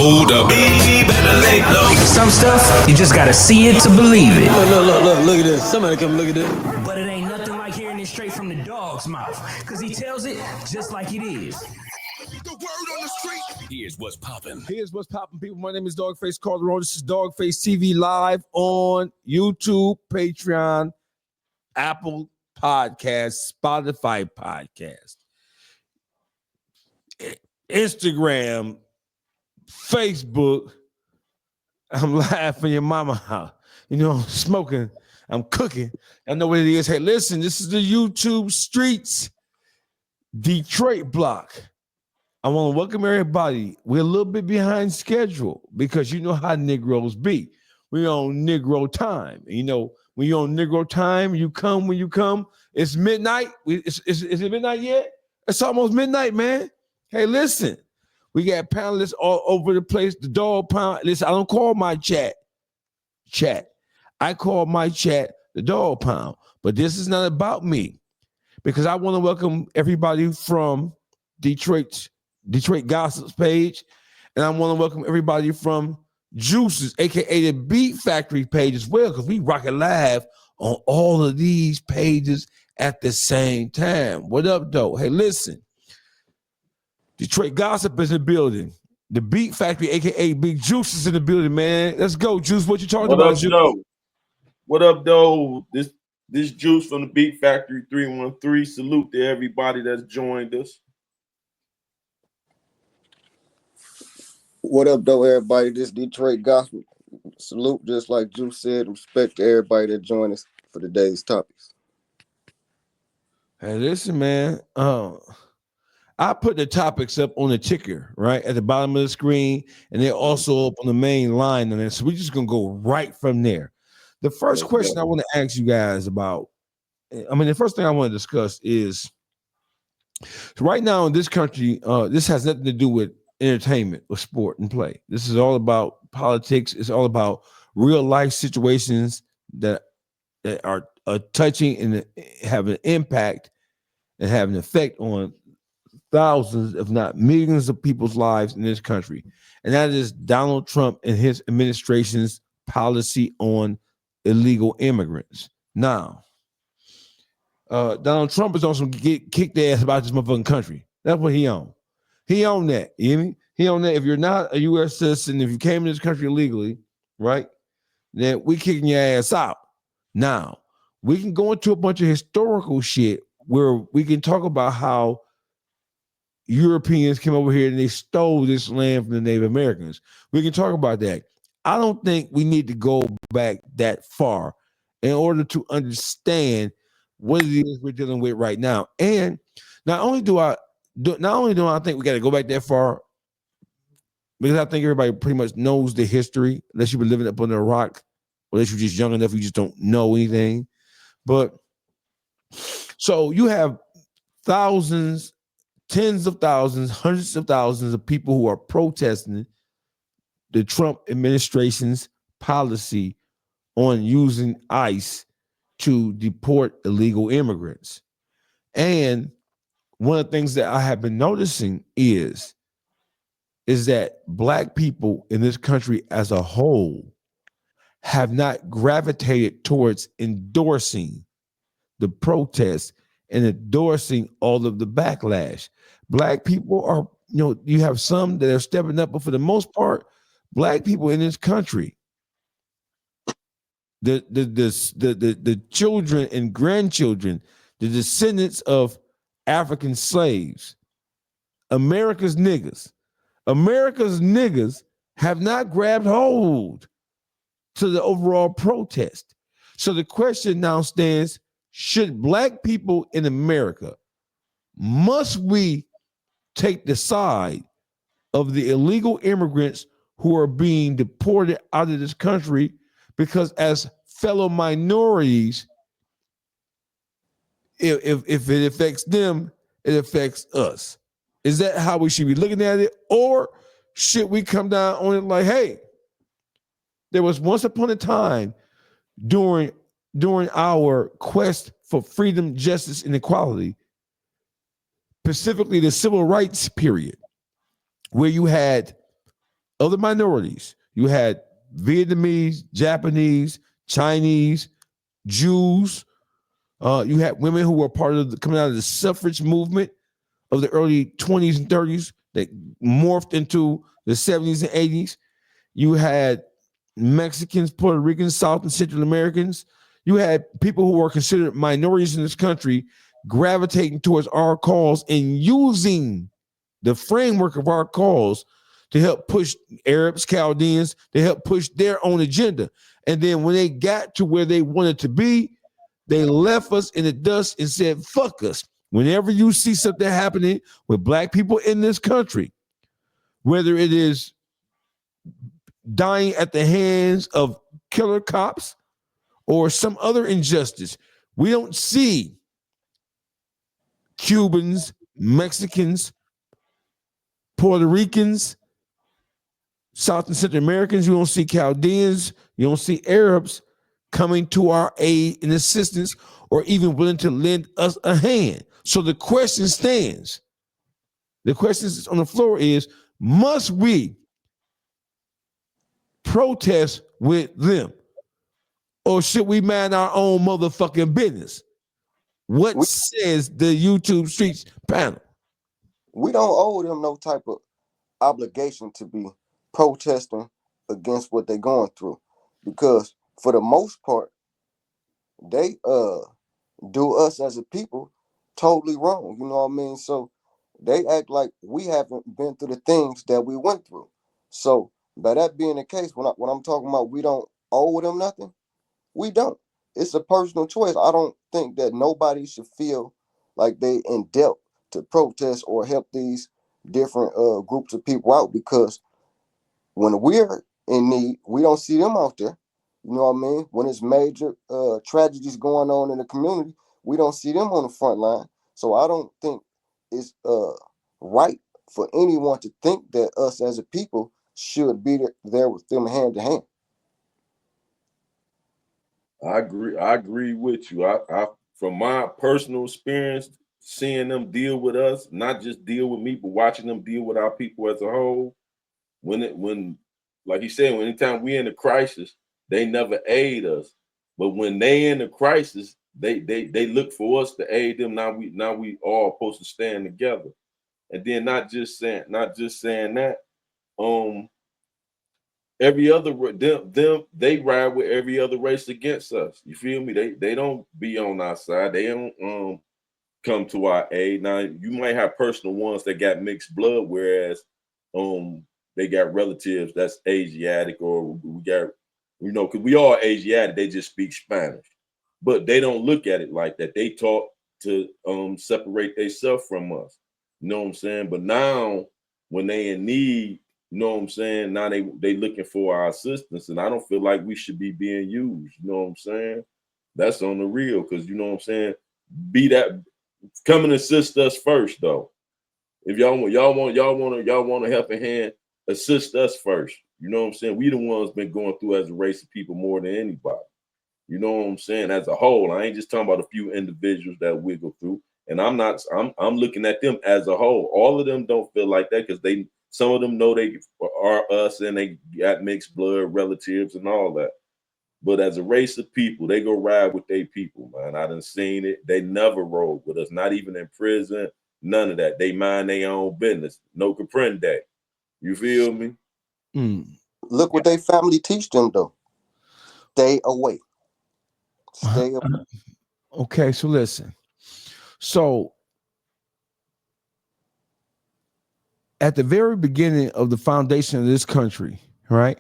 Hold up. Better lay low. Some stuff, you just gotta see it to believe it. Look at this. Somebody come look at this. But it ain't nothing like hearing it straight from the dog's mouth, because he tells it just like it is. The word on the street. Here's what's poppin'. Here's what's poppin', people. My name is Dogface Calderon. This is Dogface TV live on YouTube, Patreon, Apple Podcast, Spotify Podcast, Instagram, Facebook. I'm live from your mama house. You know, I'm smoking, I'm cooking. I know what it is. Hey, listen, this is the YouTube streets, Detroit block. I want to welcome everybody. We're a little bit behind schedule because you know how Negroes be. We're on Negro time. You know, when you're on Negro time, you come when you come. It's midnight. Is it midnight yet? It's almost midnight, man. Hey, listen. We got panelists all over the place. The dog pound. Listen, I don't call my chat. I call my chat the dog pound. But this is not about me because I want to welcome everybody from Detroit Gossips page, and I want to welcome everybody from Juices, aka the Beat Factory page as well, because we rock it live on all of these pages at the same time. What up, though? Hey, listen. Detroit Gossip is in the building. The Beat Factory, aka Big Juice, is in the building, man. Let's go, Juice. What you talking about, Juice? What up, though? This Juice from the Beat Factory 313. Salute to everybody that's joined us. What up, though, everybody? This Detroit Gospel. Salute, just like Juice said. Respect to everybody that joined us for today's topics. Hey, listen, man. I put the topics up on the ticker, right, at the bottom of the screen, and they're also up on the main line. And so we're just going to go right from there. The first question I want to ask you guys about, the first thing I want to discuss is, right now in this country, this has nothing to do with entertainment or sport and play. This is all about politics. It's all about real life situations that are touching and have an impact and have an effect on thousands, if not millions of people's lives in this country. And that is Donald Trump and his administration's policy on illegal immigrants. Now, Donald Trump is on some kick their ass about this motherfucking country. That's what he on. He own that. You hear me? He own that. If you're not a U.S. citizen, if you came to this country illegally, right, then we kicking your ass out. Now, we can go into a bunch of historical shit where we can talk about how Europeans came over here and they stole this land from the Native Americans. We can talk about that. I don't think we need to go back that far in order to understand what it is we're dealing with right now. And not only do I think we got to go back that far, because I think everybody pretty much knows the history, unless you've been living up under a rock, or unless you're just young enough, you just don't know anything. But so you have thousands, tens of thousands, hundreds of thousands of people who are protesting the Trump administration's policy on using ICE to deport illegal immigrants. And one of the things that I have been noticing is that Black people in this country as a whole have not gravitated towards endorsing the protests and endorsing all of the backlash. Black people are, you have some that are stepping up, but for the most part, Black people in this country, the children and grandchildren, the descendants of African slaves, America's niggas have not grabbed hold to the overall protest. So the question now stands, should Black people in America, must we take the side of the illegal immigrants who are being deported out of this country? Because as fellow minorities, if it affects them, it affects us. Is that how we should be looking at it? Or should we come down on it like, hey, there was once upon a time during our quest for freedom, justice, and equality, specifically the civil rights period, where you had other minorities. You had Vietnamese, Japanese, Chinese, Jews. You had women who were part of coming out of the suffrage movement of the early 20s and 30s that morphed into the 70s and 80s. You had Mexicans, Puerto Ricans, South and Central Americans. You had people who were considered minorities in this country gravitating towards our cause and using the framework of our cause to help push Arabs, Chaldeans, to help push their own agenda. And then when they got to where they wanted to be, they left us in the dust and said, fuck us. Whenever you see something happening with black people in this country, whether it is dying at the hands of killer cops or some other injustice, we don't see Cubans, Mexicans, Puerto Ricans, South and Central Americans. You don't see Chaldeans. You don't see Arabs coming to our aid and assistance or even willing to lend us a hand. So the question stands. The question on the floor is, must we protest with them? Or should we mind our own motherfucking business? What says the YouTube Streets panel? We don't owe them no type of obligation to be protesting against what they're going through, because for the most part, they do us as a people totally wrong. You know what I mean? So they act like we haven't been through the things that we went through. So by that being the case, when I'm talking about we don't owe them nothing, we don't. It's a personal choice. I don't think that nobody should feel like they in debt to protest or help these different groups of people out, because when we're in need, we don't see them out there. You know what I mean? When it's major tragedies going on in the community, we don't see them on the front line. So I don't think it's right for anyone to think that us as a people should be there with them hand to hand. I agree with you. I from my personal experience, seeing them deal with us, not just deal with me, but watching them deal with our people as a whole. When like he said, anytime we in a crisis, they never aid us. But when they in a crisis, they look for us to aid them. Now we all supposed to stand together. And then not just saying that, every other them they ride with every other race against us. You feel me? They don't be on our side. They don't come to our aid. Now you might have personal ones that got mixed blood, whereas they got relatives that's Asiatic, or we got, because we all Asiatic, they just speak Spanish. But they don't look at it like that. They taught to separate themselves from us. You know what I'm saying? But now when they in need, you know what I'm saying? Now they looking for our assistance, and I don't feel like we should be being used. You know what I'm saying? That's on the real, because you know what I'm saying? Come and assist us first, though. If y'all want a helping hand, assist us first. You know what I'm saying? We the ones been going through as a race of people more than anybody. You know what I'm saying? As a whole, I ain't just talking about a few individuals that wiggle through. And I'm looking at them as a whole. All of them don't feel like that, because some of them know they are us and they got mixed blood relatives and all that. But as a race of people, they go ride with their people, man. I done seen it. They never rode with us, not even in prison, none of that. They mind their own business. No comprende. You feel me? Look what they family teach them, though. Stay away. Stay away. Okay, so listen. So at the very beginning of the foundation of this country, right?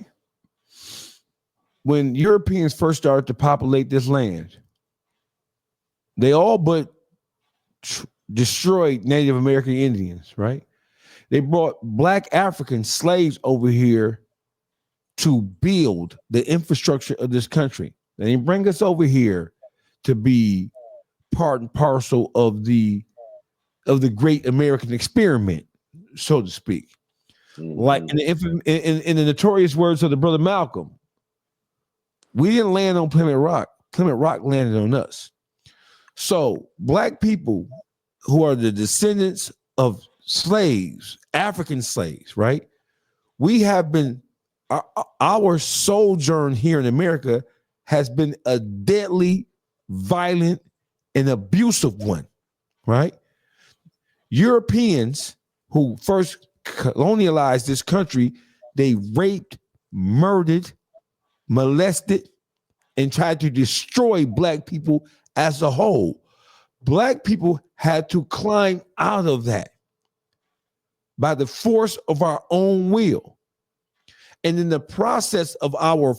When Europeans first started to populate this land, they all but destroyed Native American Indians, right? They brought Black African slaves over here to build the infrastructure of this country. They didn't bring us over here to be part and parcel of the great American experiment, so to speak. Mm-hmm. Like in the notorious words of the brother Malcolm, we didn't land on Plymouth Rock. Plymouth Rock landed on us. So Black people who are the descendants of slaves, African slaves, right? we have been, our sojourn here in America has been a deadly, violent, and abusive one, right? Europeans who first colonialized this country, they raped, murdered, molested, and tried to destroy Black people as a whole. Black people had to climb out of that by the force of our own will. And in the process of our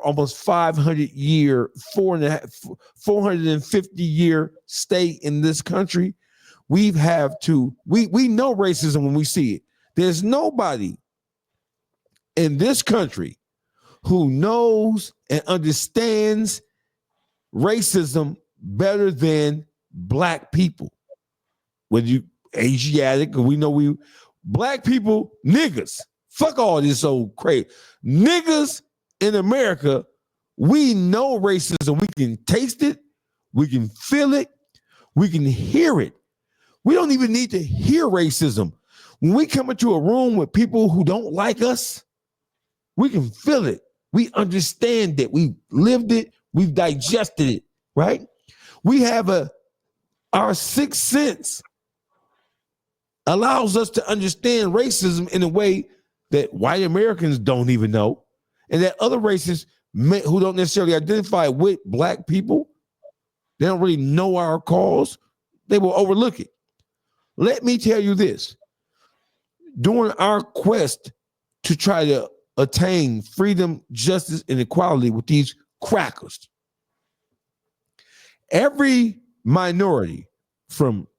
almost 450 year stay in this country, we know racism when we see it. There's nobody in this country who knows and understands racism better than Black people. Whether you Asiatic, or Black people, niggas. Fuck all this old crazy. Niggas in America, we know racism. We can taste it. We can feel it. We can hear it. We don't even need to hear racism. When we come into a room with people who don't like us, we can feel it. We understand it. We've lived it. We've digested it, right? We have our sixth sense allows us to understand racism in a way that white Americans don't even know, and that other races who don't necessarily identify with Black people, they don't really know our cause, they will overlook it. Let me tell you this. During our quest to try to attain freedom, justice, and equality with these crackers, every minority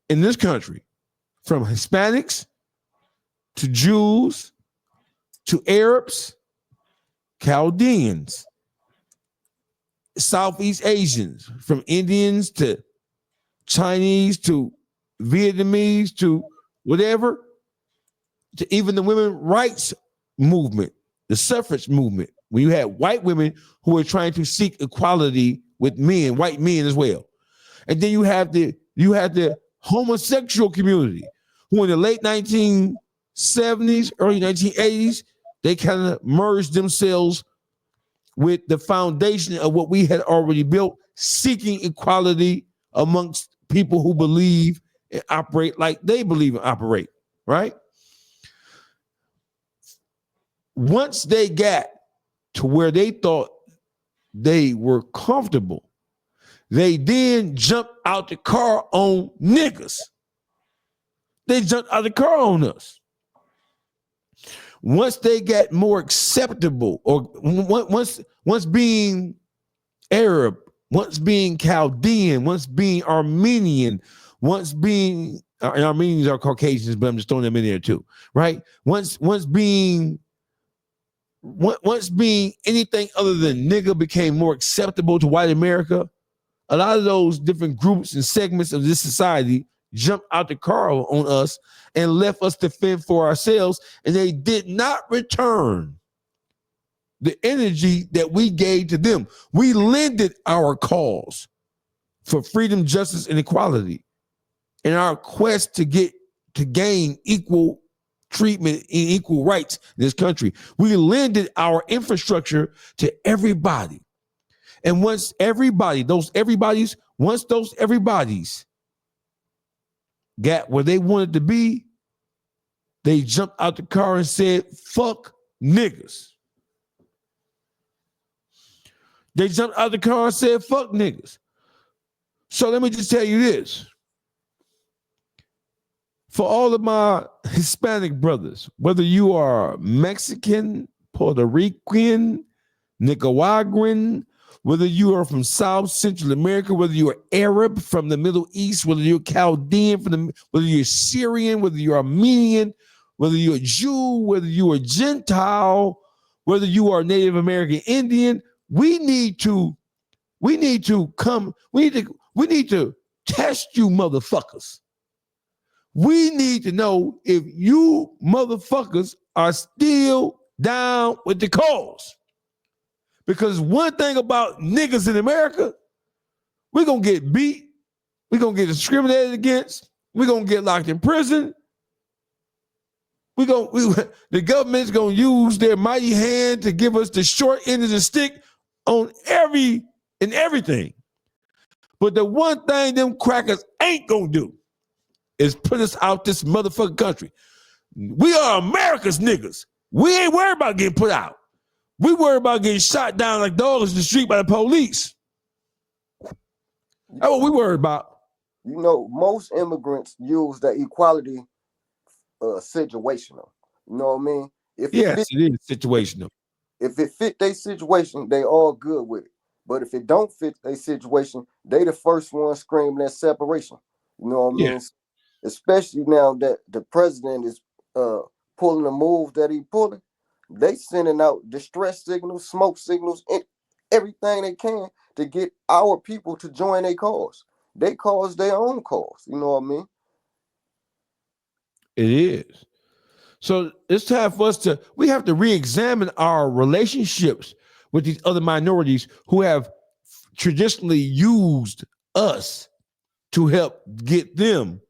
in this country, from Hispanics to Jews to Arabs, Chaldeans, Southeast Asians, from Indians to Chinese to Vietnamese to whatever, to even the women's rights movement, the suffrage movement, when you had white women who were trying to seek equality with men, white men as well. And then you had the homosexual community, who in the late 1970s, early 1980s, they kind of merged themselves with the foundation of what we had already built, seeking equality amongst people who believe and operate like they believe and operate, right? Once they got to where they thought they were comfortable, they then jumped out the car on niggas. They jumped out the car on us. Once they got more acceptable, or once being Arab, once being Chaldean, once being Armenian, once being, and Armenians are Caucasians, but I'm just throwing them in there too, right? Once being anything other than nigga became more acceptable to white America, a lot of those different groups and segments of this society jumped out the car on us and left us to fend for ourselves, and they did not return the energy that we gave to them. We lended our cause for freedom, justice, and equality in our quest to gain equal treatment and equal rights in this country. We lended our infrastructure to everybody. And once those everybody's got where they wanted to be, they jumped out the car and said, fuck niggas. They jumped out the car and said, fuck niggas. So let me just tell you this. For all of my Hispanic brothers, whether you are Mexican, Puerto Rican, Nicaraguan, whether you are from South Central America, whether you are Arab from the Middle East, whether you're Chaldean, whether you're Syrian, whether you're Armenian, whether you're a Jew, whether you are Gentile, whether you are Native American Indian, we need to test you motherfuckers. We need to know if you motherfuckers are still down with the cause. Because one thing about niggas in America, we're going to get beat. We're going to get discriminated against. We're going to get locked in prison. The government's gonna use their mighty hand to give us the short end of the stick on everything. But the one thing them crackers ain't gonna do is put us out this motherfucking country. We are America's niggas. We ain't worried about getting put out. We worry about getting shot down like dogs in the street by the police. That's what we worry about. You know, most immigrants use the equality situational. You know what I mean? If it is situational. If it fit their situation, they all good with it. But if it don't fit their situation, they the first one screaming at separation. You know what I mean? Especially now that the president is pulling the move that he pulling. They sending out distress signals, smoke signals, and everything they can to get our people to join their cause. They cause their own cause. You know what I mean? It is. So it's time for us we have to re-examine our relationships with these other minorities who have traditionally used us to help get them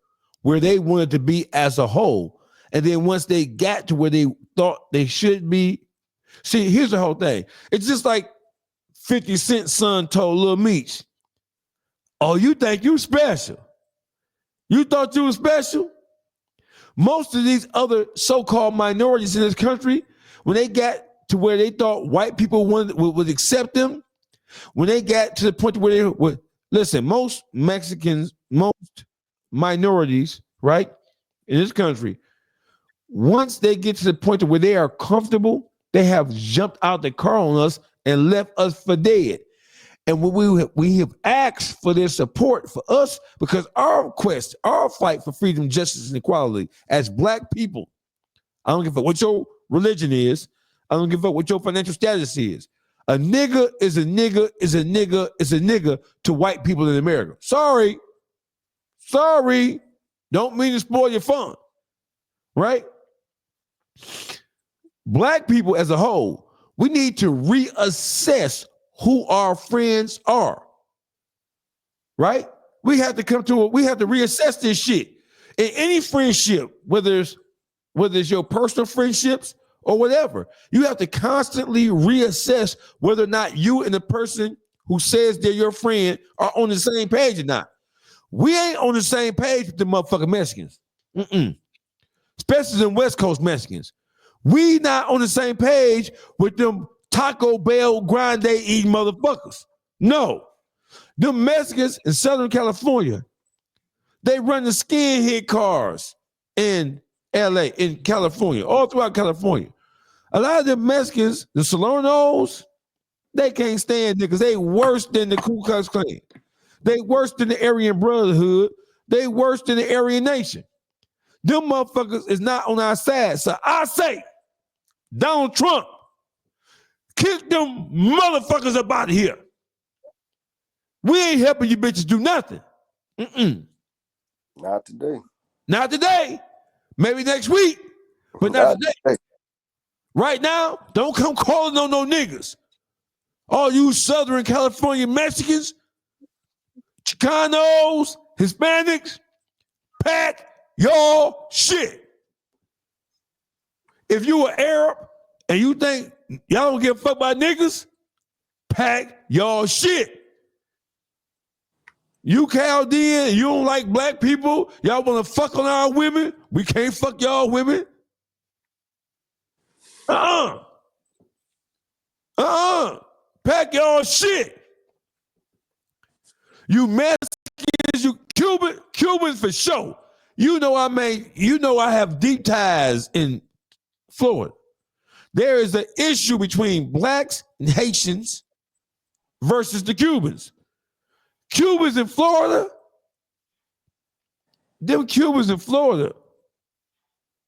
where they wanted to be as a whole. And then once they got to where they thought they should be, see, here's the whole thing. It's just like 50 Cent's son told Lil Meech, oh, you think you special? You thought you were special? Most of these other so-called minorities in this country, when they got to where they thought white people would accept them, when they got to the point where they would, listen, most Mexicans, most minorities, right, in this country, once they get to the point where they are comfortable, they have jumped out the car on us and left us for dead. And we have asked for their support for us because our quest, our fight for freedom, justice, and equality as Black people, I don't give a fuck what your religion is. I don't give a fuck what your financial status is. A nigga is a nigga is a nigga is a nigga to white people in America. Sorry. Don't mean to spoil your fun, right? Black people as a whole, we need to reassess who our friends are, right? We have to reassess this shit. In any friendship, whether it's your personal friendships or whatever, you have to constantly reassess whether or not you and the person who says they're your friend are on the same page or not. We ain't on the same page with the motherfucking Mexicans. Especially them West Coast Mexicans. We not on the same page with them Taco Bell grande eating motherfuckers. No. Them Mexicans in Southern California, they run the skinhead cars in LA, in California, all throughout California. A lot of the Mexicans, the Salernos, they can't stand niggas. They worse than the Ku Klux Klan. They worse than the Aryan Brotherhood. They worse than the Aryan Nation. Them motherfuckers is not on our side. So I say, Donald Trump, kick them motherfuckers up out of here. We ain't helping you bitches do nothing. Not today. Not today. Maybe next week, but not today. Right now, don't come calling on no niggas. All you Southern California Mexicans, Chicanos, Hispanics, pack your shit. If you are Arab and you think y'all don't give a fuck about niggas, pack your shit. You Chaldean, you don't like Black people, y'all want to fuck on our women, we can't fuck y'all women. Pack y'all shit. You Mexicans, you Cubans for sure. You know I have deep ties in Florida. There is an issue between Blacks and Haitians versus the Cubans. Cubans in Florida, them Cubans in Florida,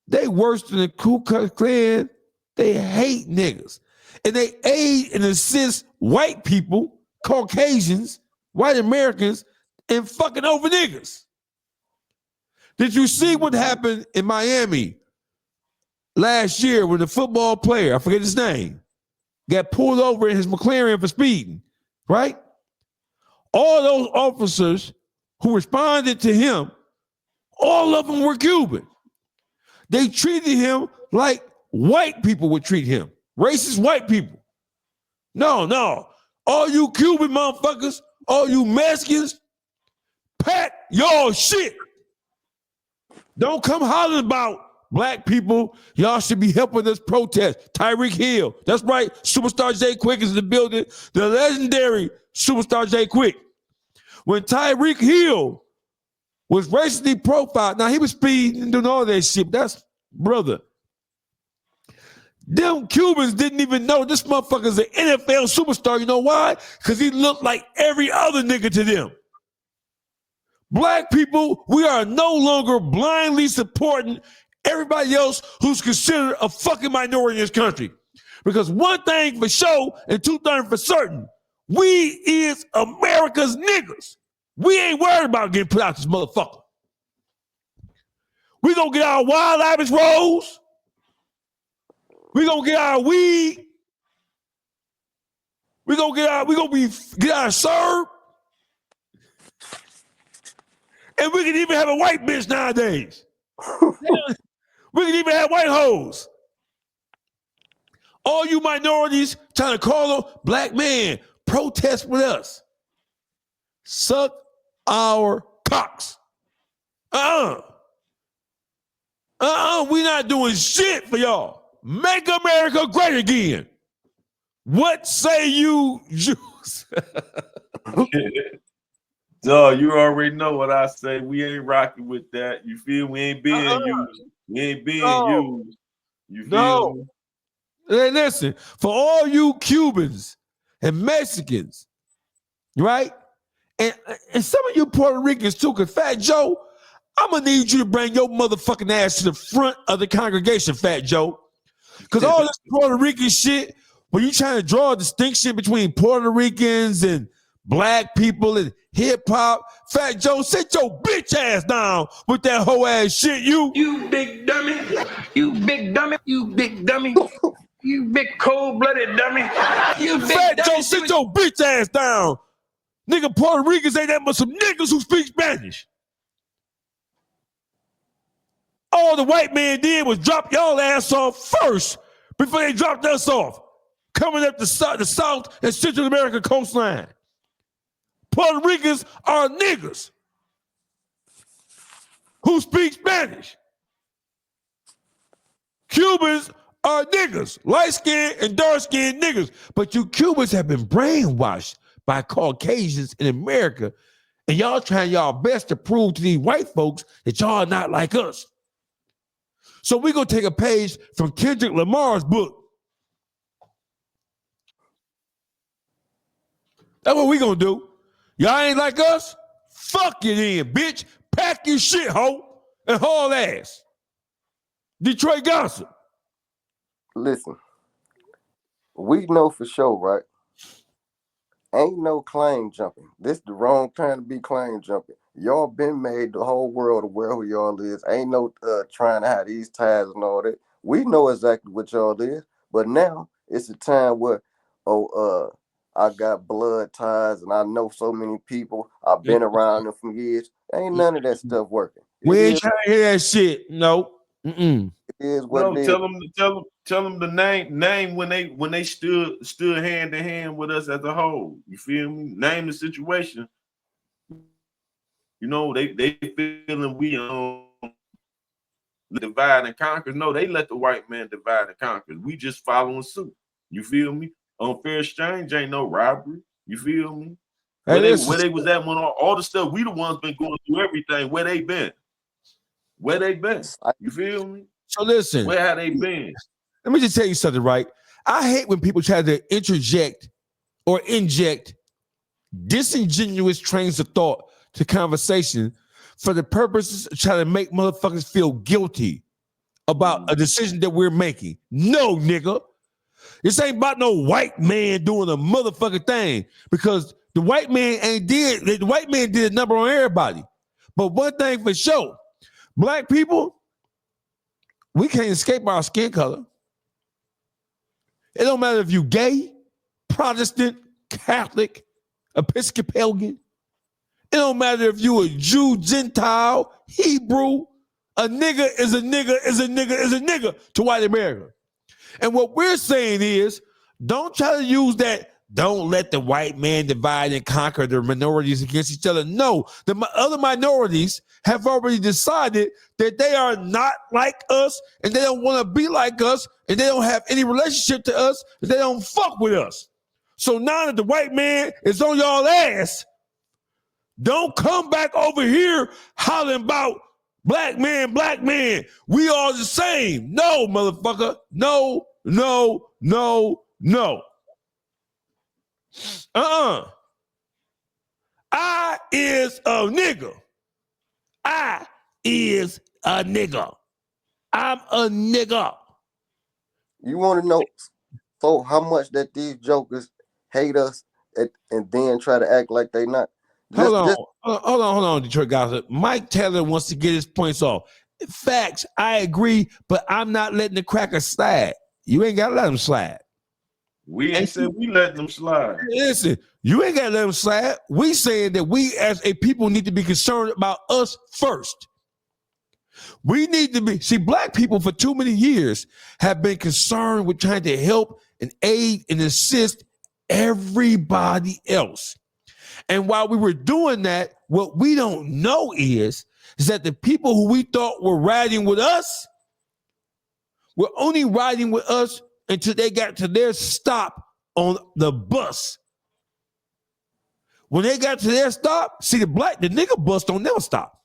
they worse than the Ku Klux Klan. They hate niggas. And they aid and assist white people, Caucasians, white Americans, in fucking over niggas. Did you see what happened in Miami last year when the football player, I forget his name, got pulled over in his McLaren for speeding, right? All those officers who responded to him, all of them were Cuban. They treated him like white people would treat him. Racist white people. No. All you Cuban motherfuckers, all you Mexicans, pack your shit. Don't come hollering about black people. Y'all should be helping us protest. Tyreek Hill. That's right. Superstar Jay Quick is in the building. The legendary Superstar Jay Quick. When Tyreek Hill was racially profiled, now he was speeding and doing all that shit. That's brother. Them Cubans didn't even know this motherfucker's an NFL superstar. You know why? Because he looked like every other nigga to them. Black people, we are no longer blindly supporting everybody else who's considered a fucking minority in this country. Because one thing for sure and two things for certain, we is America's niggas. We ain't worried about getting put out this motherfucker. We gonna get our wild Irish rolls. We gonna get our weed. We gonna get our serve. And we can even have a white bitch nowadays. We can even have white hoes. All you minorities trying to call them black man, protest with us. Suck our cocks. We not doing shit for y'all. Make America great again. What say you, Jews? Dog, you already know what I say. We ain't rocking with that. You feel we ain't being used. We ain't being used. You feel me? Hey, listen, for all you Cubans and Mexicans, right? And some of you Puerto Ricans too, because Fat Joe, I'm gonna need you to bring your motherfucking ass to the front of the congregation, Fat Joe. Because all this Puerto Rican shit, when you trying to draw a distinction between Puerto Ricans and black people and hip hop, Fat Joe, sit your bitch ass down with that whole ass shit. You big dummy. You big dummy. You big dummy. You big cold-blooded dummy. You big Fat dummy. Joe, sit your bitch ass down. Nigga, Puerto Ricans ain't that much some niggas who speak Spanish. All the white man did was drop y'all ass off first before they dropped us off. Coming up the South and Central America coastline. Puerto Ricans are niggas who speak Spanish. Cubans are niggas, light-skinned and dark-skinned niggas. But you Cubans have been brainwashed by Caucasians in America, and y'all trying y'all best to prove to these white folks that y'all are not like us. So we're going to take a page from Kendrick Lamar's book. That's what we're going to do. Y'all ain't like us? Fuck it in, bitch. Pack your shit, hoe, and haul ass. Detroit Gossip. Listen, we know for sure, right? Ain't no claim jumping. This the wrong time to be claim jumping. Y'all been made the whole world aware who y'all is. Ain't no trying to have these ties and all that. We know exactly what y'all is, but now it's a time where, I got blood ties and I know so many people. I've been around them for years. Ain't none of that stuff working. We ain't trying to hear that shit. No. It is what it is. Tell them the name when they stood hand to hand with us as a whole. You feel me? Name the situation. You know, they feeling we divide and conquer. No, they let the white man divide and conquer. We just following suit. You feel me? Unfair exchange ain't no robbery. You feel me? Where they was at when all the stuff, we the ones been going through everything. Where they been? Where they been? You feel me? So listen. Where have they been? Let me just tell you something, right? I hate when people try to interject or inject disingenuous trains of thought to conversation for the purposes of trying to make motherfuckers feel guilty about a decision that we're making. No, nigga. This ain't about no white man doing a motherfucking thing, because the white man the white man did a number on everybody. But one thing for sure, black people, we can't escape our skin color. It don't matter if you gay, Protestant, Catholic, Episcopalian. It don't matter if you a Jew, Gentile, Hebrew, A nigga is a nigga is a nigga is a nigga to white America. And what we're saying is, don't try to use that. Don't let the white man divide and conquer the minorities against each other. No, the other minorities have already decided that they are not like us and they don't want to be like us and they don't have any relationship to us and they don't fuck with us. So now that the white man is on y'all ass, don't come back over here hollering about black man, we all the same. No, motherfucker. No, no, no, no. I is a nigga. I is a nigga. I'm a nigga. You want to know so how much that these jokers hate us and then try to act like they not? Hold on, Detroit Gossip. Mike Taylor wants to get his points off. Facts, I agree, but I'm not letting the cracker slide. You ain't got to let him slide. We ain't said we let them slide. Listen, you ain't got to let them slide. We saying that we as a people need to be concerned about us first. We need to be, see, black people for too many years have been concerned with trying to help and aid and assist everybody else. And while we were doing that, what we don't know is that the people who we thought were riding with us were only riding with us until they got to their stop on the bus. When they got to their stop, see, the nigga bus don't never stop.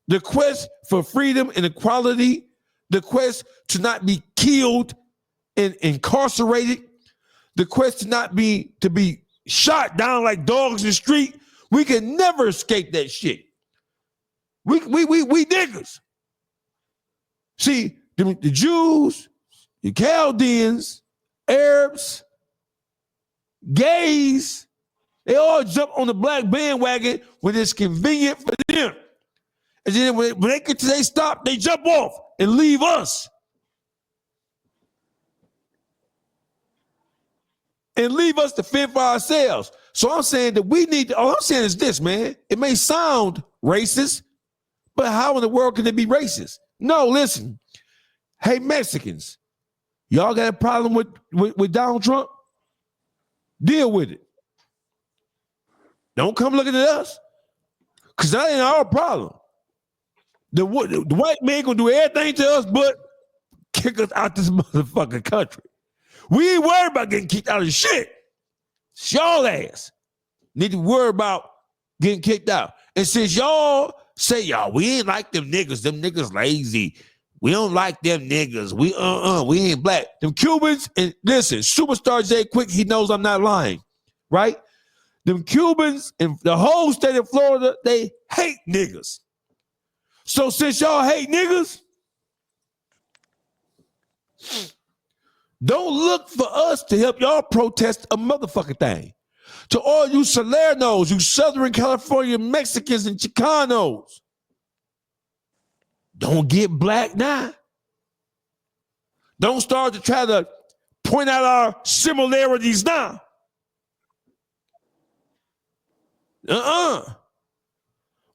The quest for freedom and equality, the quest to not be killed and incarcerated, the quest to be shot down like dogs in the street, we can never escape that shit. We niggas. See, the Jews, the Chaldeans, Arabs, gays, they all jump on the black bandwagon when it's convenient for them. And then when they get to their stop, they jump off and leave us. And leave us to fend for ourselves. So I'm saying that we need to, all I'm saying is this, man. It may sound racist, but how in the world can it be racist? No, listen. Hey, Mexicans, y'all got a problem with Donald Trump? Deal with it. Don't come looking at us, because that ain't our problem. The white man gonna do everything to us but kick us out this motherfucking country. We ain't worried about getting kicked out of shit. It's y'all ass need to worry about getting kicked out. And since y'all say, y'all, we ain't like them niggas lazy. We don't like them niggas. We ain't black. Them Cubans, and listen, Superstar Jay Quick, he knows I'm not lying, right? Them Cubans and the whole state of Florida, they hate niggas. So since y'all hate niggas, don't look for us to help y'all protest a motherfucking thing. To all you Salernos, you Southern California Mexicans and Chicanos, don't get black now. Don't start to try to point out our similarities now.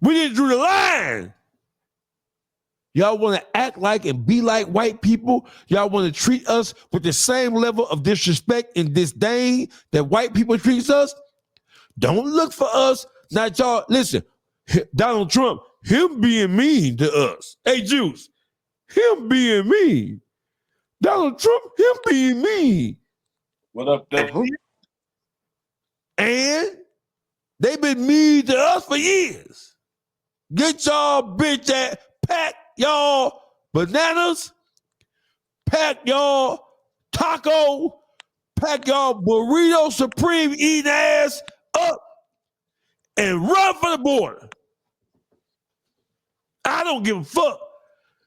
We didn't draw the line. Y'all want to act like and be like white people. Y'all want to treat us with the same level of disrespect and disdain that white people treat us. Don't look for us. Not y'all. Listen, Donald Trump, him being mean to us. Hey, Juice, him being mean. Donald Trump, him being mean. What up, Dave? And they've been mean to us for years. Get y'all bitch ass, pack y'all bananas, pack y'all taco, pack y'all burrito supreme eating ass up and run for the border. I don't give a fuck.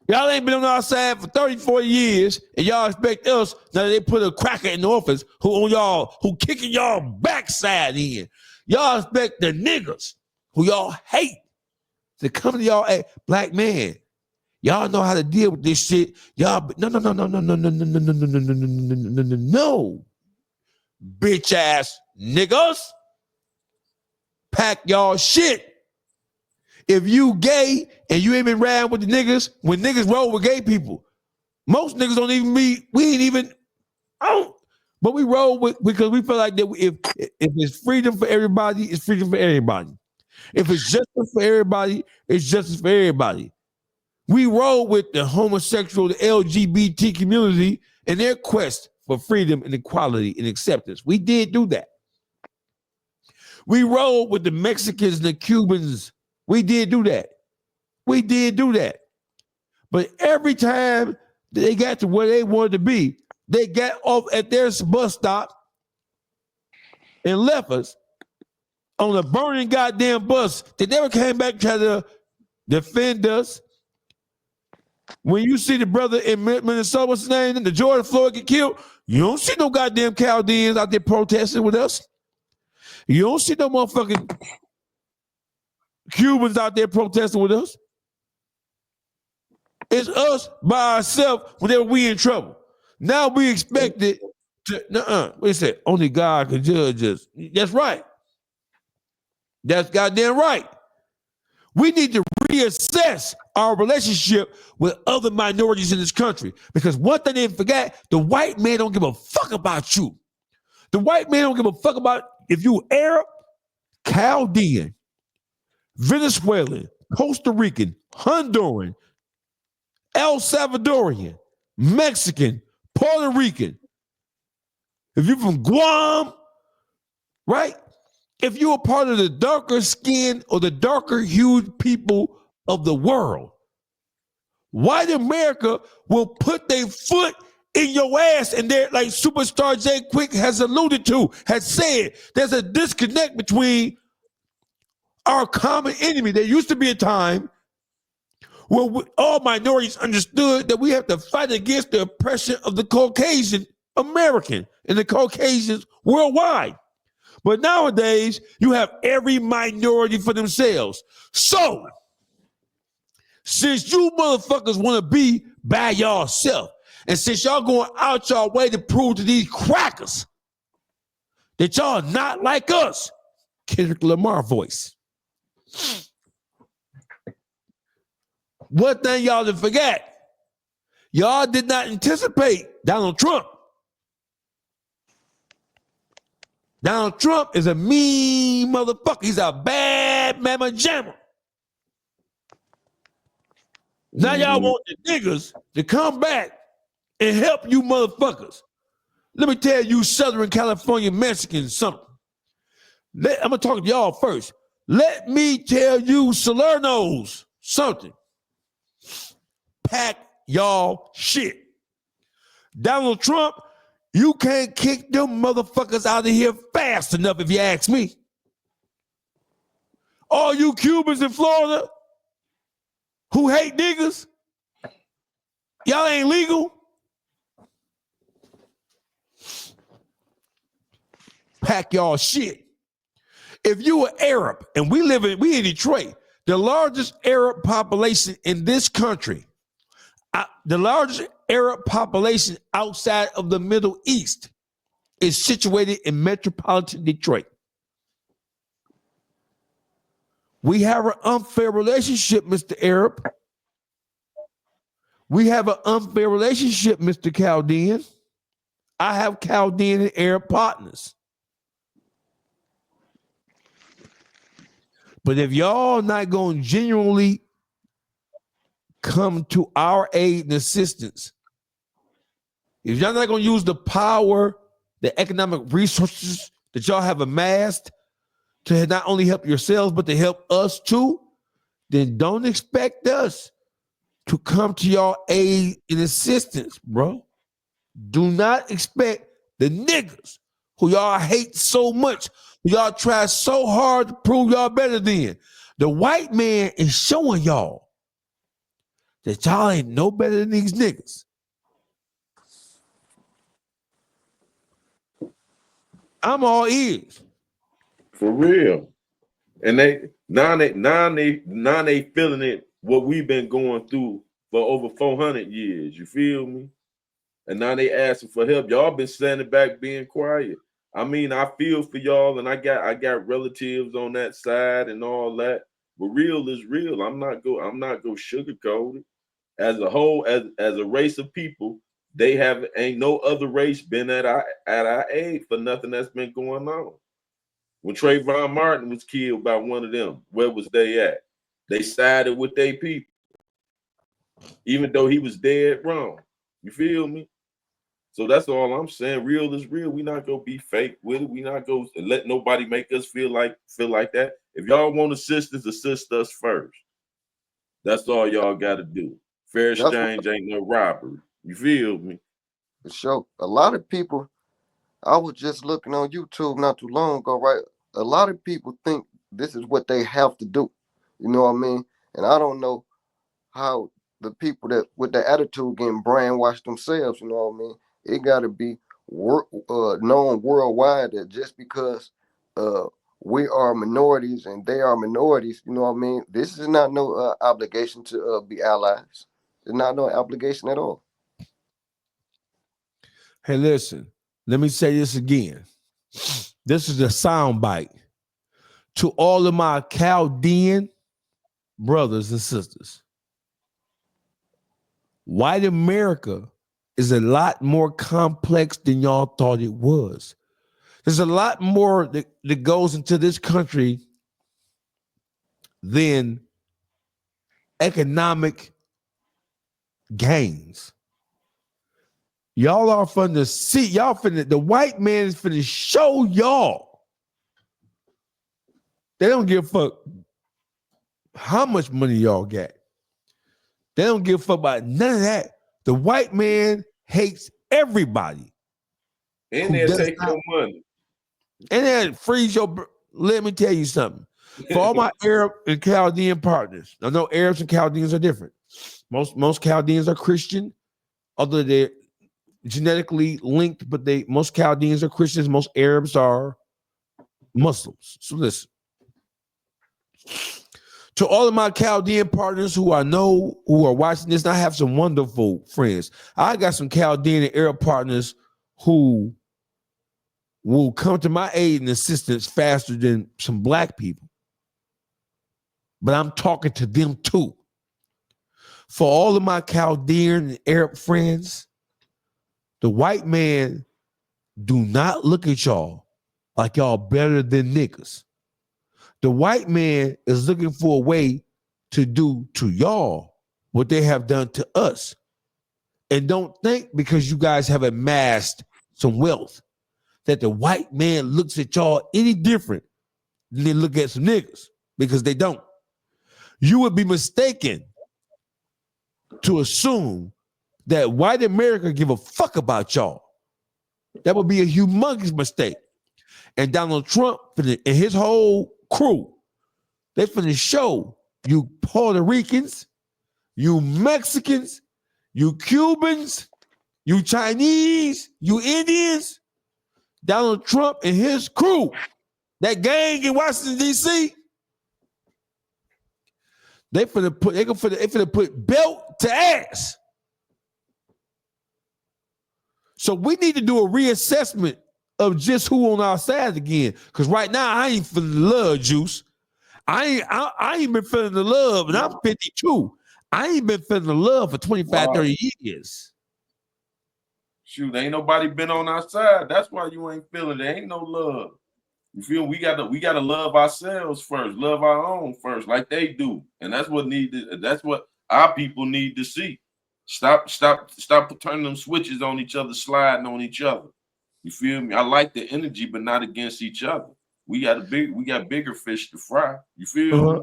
Y'all ain't been on our side for 30, 40 years, and y'all expect us, now that they put a cracker in the office who kicking y'all backside in. Y'all expect the niggas who y'all hate to come to y'all, hey, black man. Y'all know how to deal with this shit. Y'all, no. Bitch ass niggas. Pack y'all shit. If you gay and you ain't been riding with the niggas, when niggas roll with gay people, most niggas don't even be, we ain't even, I don't, but we roll with, because we feel like that if it's freedom for everybody, it's freedom for everybody. If it's justice for everybody, it's justice for everybody. We roll with the homosexual, the LGBT community and their quest for freedom and equality and acceptance. We did do that. We roll with the Mexicans and the Cubans. We did do that. We did do that. But every time they got to where they wanted to be, they got off at their bus stop and left us on a burning goddamn bus. They never came back to try to defend us. When you see the brother in Minnesota, what's his name, the George Floyd get killed, you don't see no goddamn Chaldeans out there protesting with us. You don't see no motherfucking Cubans out there protesting with us. It's us by ourselves whenever we in trouble. Now we expected to, we said, only God can judge us. That's right. That's goddamn right. We need to reassess our relationship with other minorities in this country. Because one thing they forget, the white man don't give a fuck about you. The white man don't give a fuck about if you Arab, Chaldean, Venezuelan, Costa Rican, Honduran, El Salvadorian, Mexican, Puerto Rican. If you're from Guam, right? If you're a part of the darker skinned or the darker hued people of the world, white America will put their foot in your ass, and they're like Superstar Jay Quick has alluded to, has said, there's a disconnect between our common enemy. There used to be a time where all minorities understood that we have to fight against the oppression of the Caucasian American and the Caucasians worldwide. But nowadays, you have every minority for themselves. So, since you motherfuckers want to be by yourself, and since y'all going out your way to prove to these crackers that y'all not like us, Kendrick Lamar voice. One thing y'all didn't forget, y'all did not anticipate Donald Trump. Donald Trump is a mean motherfucker. He's a bad mamma jamma. Now y'all want the niggas to come back and help you motherfuckers. Let me tell you Southern California Mexicans something. I'm going to talk to y'all first. Let me tell you Salernos something. Pack y'all shit. Donald Trump, you can't kick them motherfuckers out of here fast enough if you ask me. All you Cubans in Florida who hate niggas, y'all ain't legal. Pack y'all shit. If you are Arab, and we in Detroit, the largest Arab population in this country, the largest Arab population outside of the Middle East is situated in metropolitan Detroit. We have an unfair relationship, Mr. Arab. We have an unfair relationship, Mr. Chaldean. I have Chaldean and Arab partners. But if y'all not going to genuinely come to our aid and assistance, if y'all not going to use the power, the economic resources that y'all have amassed to not only help yourselves, but to help us too, then don't expect us to come to y'all aid and assistance, bro. Do not expect the niggas who y'all hate so much, who y'all try so hard to prove y'all better than. The white man is showing y'all that y'all ain't no better than these niggas. I'm all ears. For real. And they feeling it, what we've been going through for over 400 years. You feel me? And now they asking for help. Y'all been standing back being quiet. I mean, I feel for y'all, and I got relatives on that side and all that. But real is real. I'm not go sugarcoat it. As a whole, as a race of people, ain't no other race been at our aid for nothing that's been going on. When Trayvon Martin was killed by one of them, where was they at? They sided with their people, even though he was dead wrong. You feel me? So that's all I'm saying. Real is real. We not gonna be fake with it. We not gonna let nobody make us feel like that. If y'all want assistance, assist us first. That's all y'all got to do. Fair exchange ain't no robbery. You feel me? For sure. A lot of people, I was just looking on YouTube not too long ago, right? A lot of people think this is what they have to do. You know what I mean? And I don't know how the people that with the attitude getting brainwashed themselves, you know what I mean? It got to be known worldwide that just because we are minorities and they are minorities, you know what I mean? This is not no obligation to be allies. It's not no obligation at all. Hey, listen, let me say this again. This is a soundbite to all of my Chaldean brothers and sisters. White America is a lot more complex than y'all thought it was. There's a lot more that goes into this country than economic gains. Y'all are finna see, the white man is finna show y'all. They don't give a fuck how much money y'all got. They don't give a fuck about none of that. The white man hates everybody. And they'll take your money. And then freeze your. Let me tell you something. For all my Arab and Chaldean partners, I know Arabs and Chaldeans are different. Most Chaldeans are Christian, although they're genetically linked, but most Chaldeans are Christians, most Arabs are Muslims. So listen. To all of my Chaldean partners who I know who are watching this, and I have some wonderful friends. I got some Chaldean and Arab partners who will come to my aid and assistance faster than some black people. But I'm talking to them too. For all of my Chaldean and Arab friends, the white man do not look at y'all like y'all better than niggas. The white man is looking for a way to do to y'all what they have done to us. And don't think because you guys have amassed some wealth that the white man looks at y'all any different than they look at some niggas, because they don't. You would be mistaken to assume that white America give a fuck about y'all. That would be a humongous mistake. And Donald Trump and his whole crew, they finna show you Puerto Ricans, you Mexicans, you Cubans, you Chinese, you Indians, Donald Trump and his crew, that gang in Washington, D.C., they finna put belt to ass. So we need to do a reassessment of just who on our side again. Because right now I ain't feeling the love, Juice. I ain't been feeling the love, and I'm 52. I ain't been feeling the love for 25, 30 years. Shoot, ain't nobody been on our side. That's why you ain't feeling it. There ain't no love. You feel we gotta love ourselves first, love our own first, like they do. And that's what our people need to see. Stop turning them switches on each other, sliding on each other. You feel me? I like the energy, but not against each other. We got bigger fish to fry. You feel me?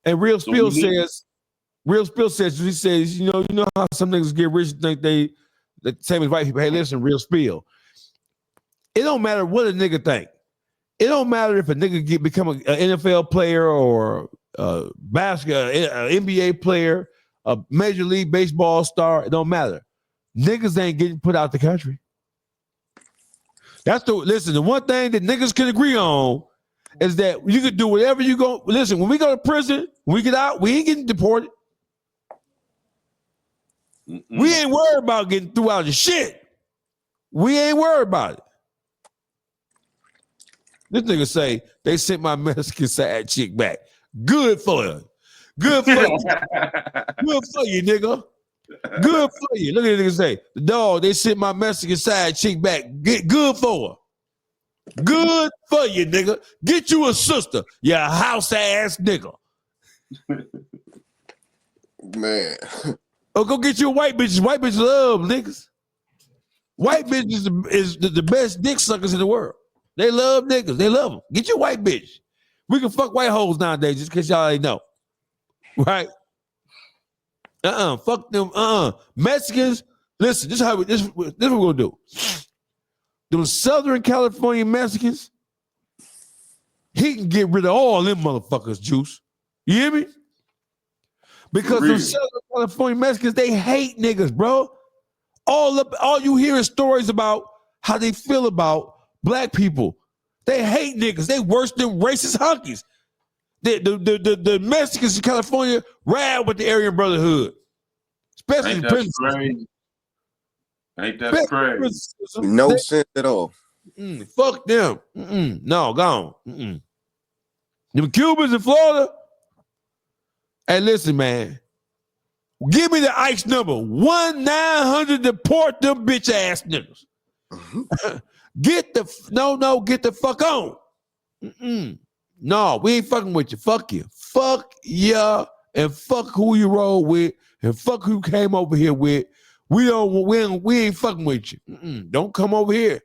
And Real Spill says, he says, you know how some niggas get rich and think they the same as white people. Hey, listen, Real Spill. It don't matter what a nigga think. It don't matter if a nigga become an NFL player or a basketball, NBA player, a Major League Baseball star. It don't matter. Niggas ain't getting put out the country. The one thing that niggas can agree on is that you can do whatever you go. Listen, when we go to prison, when we get out, we ain't getting deported. We ain't worried about getting through out of shit. We ain't worried about it. This nigga say they sent my Mexican side chick back. Good for you. Good for you. Good for you, nigga. Good for you. Look at the nigga say, the dog, they sent my Mexican side chick back. Get good for her. Good for you, nigga. Get you a sister, you house ass nigga. Man. Or go get you a white bitch. White bitches love niggas. White bitches is the best dick suckers in the world. They love niggas. They love them. Get your white bitch. We can fuck white hoes nowadays just because y'all ain't know. Right? Fuck them. Mexicans, listen, this is what we're gonna do. Them Southern California Mexicans, he can get rid of all them motherfuckers, Juice. You hear me? Because them Southern California Mexicans, they hate niggas, bro. All you hear is stories about how they feel about black people. They hate niggas. They worse than racist honkies. The Mexicans in California ride with the Aryan Brotherhood. Especially Ain't the that prisons. crazy? Ain't that crazy? No sense at all. Fuck them. No, gone. Them Cubans in Florida. Hey, listen, man. Give me the ICE number. 1-900 deport them bitch ass niggas. Get the fuck on. No, we ain't fucking with you. Fuck you. Fuck ya and fuck who you roll with and fuck who came over here with. We ain't fucking with you. Don't come over here.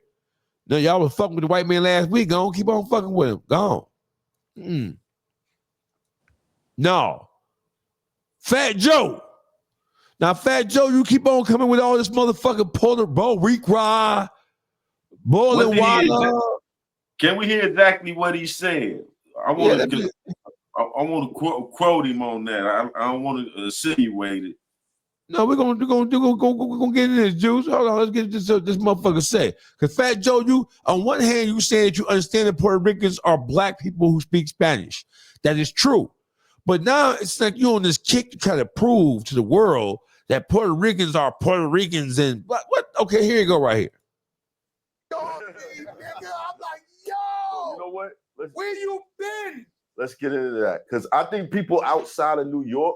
No, y'all was fucking with the white man last week. Go keep on fucking with him. Go on. No. Fat Joe. Now, Fat Joe, you keep on coming with all this motherfucking Puerto Rico, boiling water. Can we hear exactly what he said? I want to quote him on that. I don't want to insinuate it. No, we're gonna get in this, Juice. Hold on, let's get this motherfucker say. Because Fat Joe, you on one hand you say that you understand that Puerto Ricans are black people who speak Spanish. That is true. But now it's like you on this kick to try to prove to the world that Puerto Ricans are Puerto Ricans and what? Okay, here you go right here. I'm like, yo, you know what? where you been? Let's get into that. Because I think people outside of New York,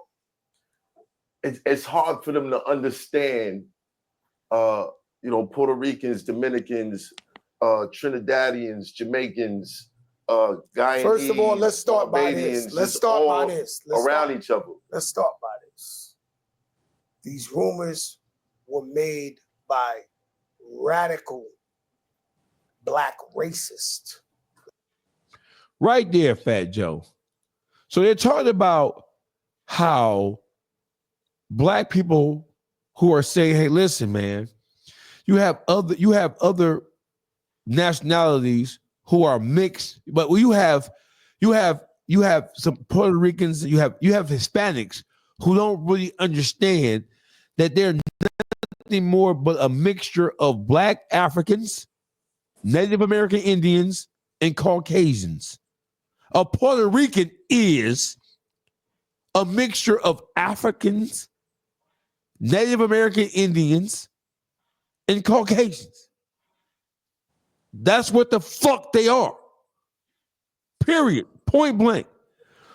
it's hard for them to understand, Puerto Ricans, Dominicans, Trinidadians, Jamaicans, Guyanese. First of all, let's start by this. Around each other. Let's start by this. These rumors were made by radical black racists. Right there, Fat Joe. So they're talking about how black people who are saying, "Hey, listen, man, you have other nationalities who are mixed, but you have some Puerto Ricans, you have Hispanics who don't really understand that they're nothing more but a mixture of black Africans, Native American Indians, and Caucasians. A Puerto Rican is a mixture of Africans, Native American Indians, and Caucasians. That's what the fuck they are. Period. Point blank.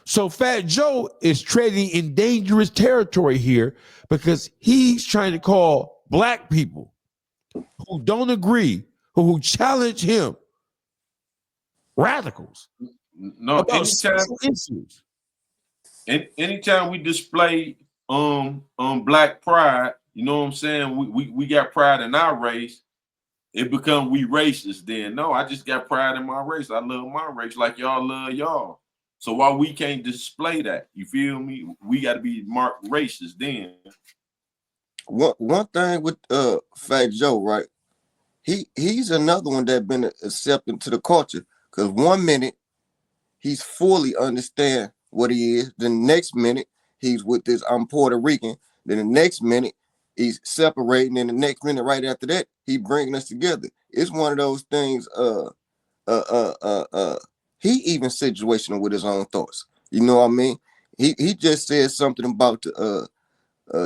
So Fat Joe is treading in dangerous territory here because he's trying to call black people who don't agree, who challenge him, radicals. No, anytime we display black pride, you know what I'm saying? We got pride in our race. It become we racist then. No, I just got pride in my race. I love my race like y'all love y'all. So while we can't display that, you feel me? We got to be marked racist then. One thing with Fat Joe, right? He's another one that been accepted to the culture. Because 1 minute he's fully understand what he is. The next minute he's with this I'm Puerto Rican. Then the next minute he's separating. And the next minute right after that he bringing us together. It's one of those things. He even situational with his own thoughts. You know what I mean? He just said something about the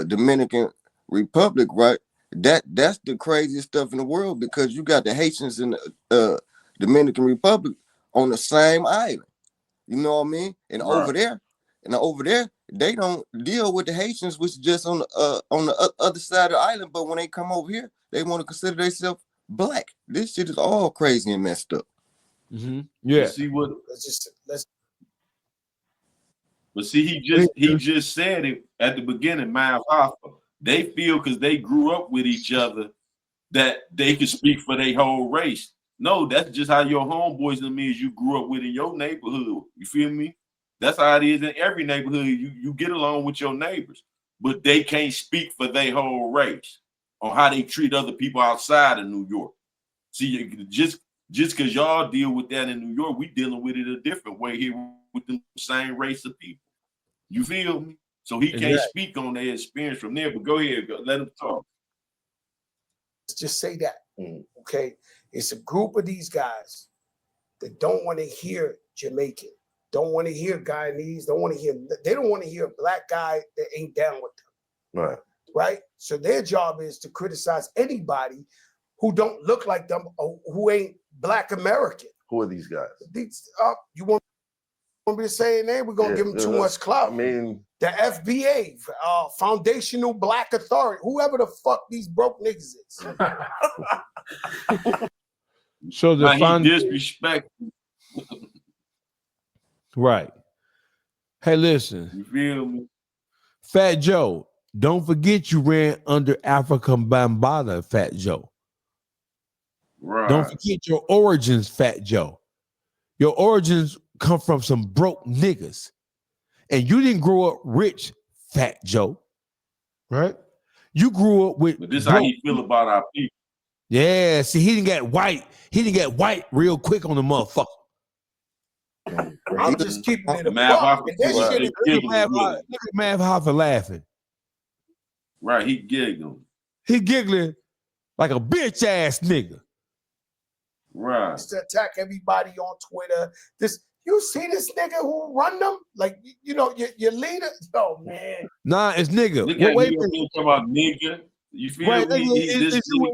Dominican Republic, right? That's the craziest stuff in the world because you got the Haitians in the Dominican Republic on the same island. You know what I mean? And over there, And over there, they don't deal with the Haitians, which is just on the other side of the island. But when they come over here, they want to consider themselves black. This shit is all crazy and messed up. Yeah. You see what? But see, he just said it at the beginning, Mav Hoffa. They feel because they grew up with each other that they can speak for their whole race. No, that's just how your homeboys and me is you grew up with in your neighborhood. You feel me? That's how it is in every neighborhood. You get along with your neighbors, but they can't speak for their whole race on how they treat other people outside of New York. See, just because y'all deal with that in New York, we dealing with it a different way here with the same race of people. You feel me? So he can't speak on their experience from there, but go ahead, let him talk. Let's just say that, okay? It's a group of these guys that don't want to hear Jamaican, don't want to hear Guyanese, they don't want to hear a black guy that ain't down with them. Right? So their job is to criticize anybody who don't look like them or who ain't Black American. Who are these guys? You want me to say their name? We're going to give them too much clout. I mean, the FBA, Foundational Black Authority, whoever the fuck these broke niggas is. So the disrespect. Right. Hey, listen. You feel me? Fat Joe, don't forget you ran under African Bambaataa, Fat Joe. Right. Don't forget your origins, Fat Joe. Your origins come from some broke niggas. And you didn't grow up rich, Fat Joe. Right? You grew up with. But this is how he feel about our people. Yeah, see, he didn't get white. He didn't get white real quick on the motherfucker. I'm just keeping it a buck. Look at Mav Hoffa laughing. Right, he giggling. He giggling like a bitch ass nigga. Right. To attack everybody on Twitter. You see this nigga who run them? Like, you know, your leader? Oh, man. Nah, it's nigga. Look at wait a minute. Talking about nigga. You feel me?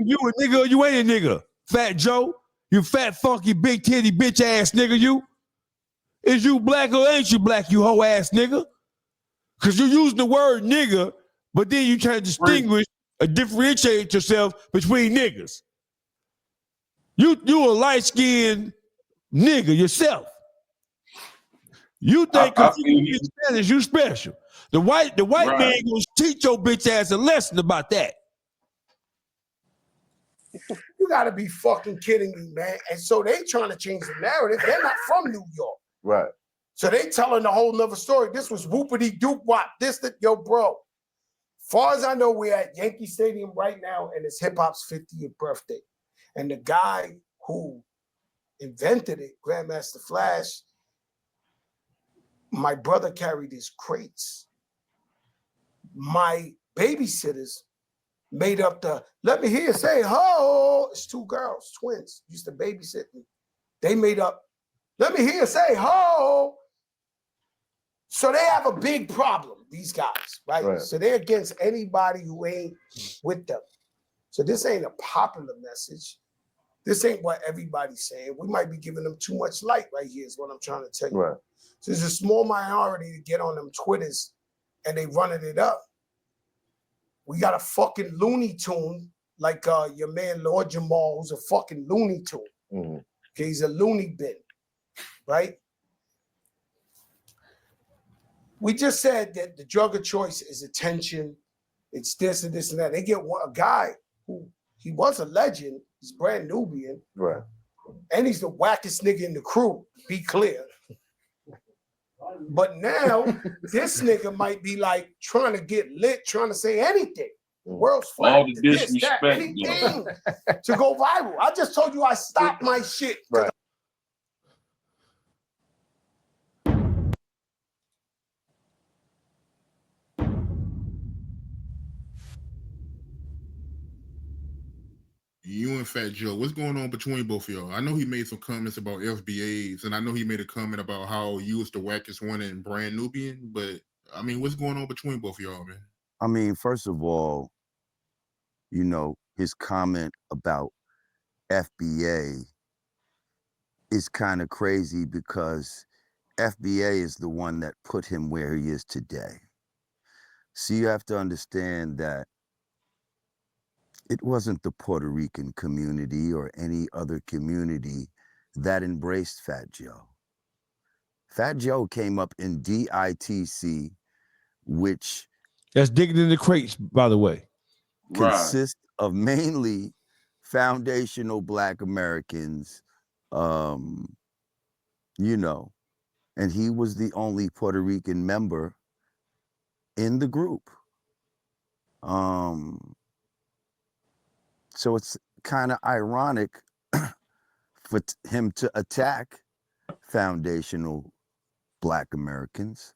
You a nigga or you ain't a nigga? Fat Joe? You fat, funky, big titty, bitch ass nigga, you? Is you black or ain't you black, you hoe ass nigga? Because you using the word nigga, but then you try to distinguish or differentiate yourself between niggas. You a light-skinned nigga yourself. You think because you speak Spanish, you special. The white man gonna teach your bitch ass a lesson about that. You gotta be fucking kidding me, man. And so they trying to change the narrative. They're not from New York. Right. So they telling a whole nother story. This was whoopity doop wop. Yo, bro. Far as I know, we're at Yankee Stadium right now, and it's hip hop's 50th birthday. And the guy who invented it, Grandmaster Flash, my brother carried his crates. My babysitters made up let me hear you say, ho. It's two girls, twins, used to babysit me. They made up, let me hear you say, ho. So they have a big problem, these guys, right? So they're against anybody who ain't with them. So this ain't a popular message. This ain't what everybody's saying. We might be giving them too much light right here is what I'm trying to tell you. Right. So there's a small minority to get on them Twitters and they running it up. We got a fucking Looney Tune like your man Lord Jamal, who's a fucking Looney Tune. Mm-hmm. Okay, he's a loony bin, right? We just said that the drug of choice is attention. It's this and this and that. They get a guy who he was a legend. He's brand Nubian. Right. And he's the wackest nigga in the crew, be clear. But now this nigga might be like trying to get lit, trying to say anything. The world's flat. All the disrespect. Anything to go viral. I just told you I stopped my shit. Right. You and Fat Joe, what's going on between both of y'all? I know he made some comments about FBAs, and I know he made a comment about how you was the wackest one in Brand Nubian, but I mean, what's going on between both of y'all, man? I mean, first of all, you know, his comment about FBA is kind of crazy because FBA is the one that put him where he is today. So you have to understand that it wasn't the Puerto Rican community or any other community that embraced Fat Joe. Fat Joe came up in DITC, which That's digging in the crates, by the way. consists of mainly foundational Black Americans, you know, and he was the only Puerto Rican member in the group. So it's kind of ironic for him to attack foundational Black Americans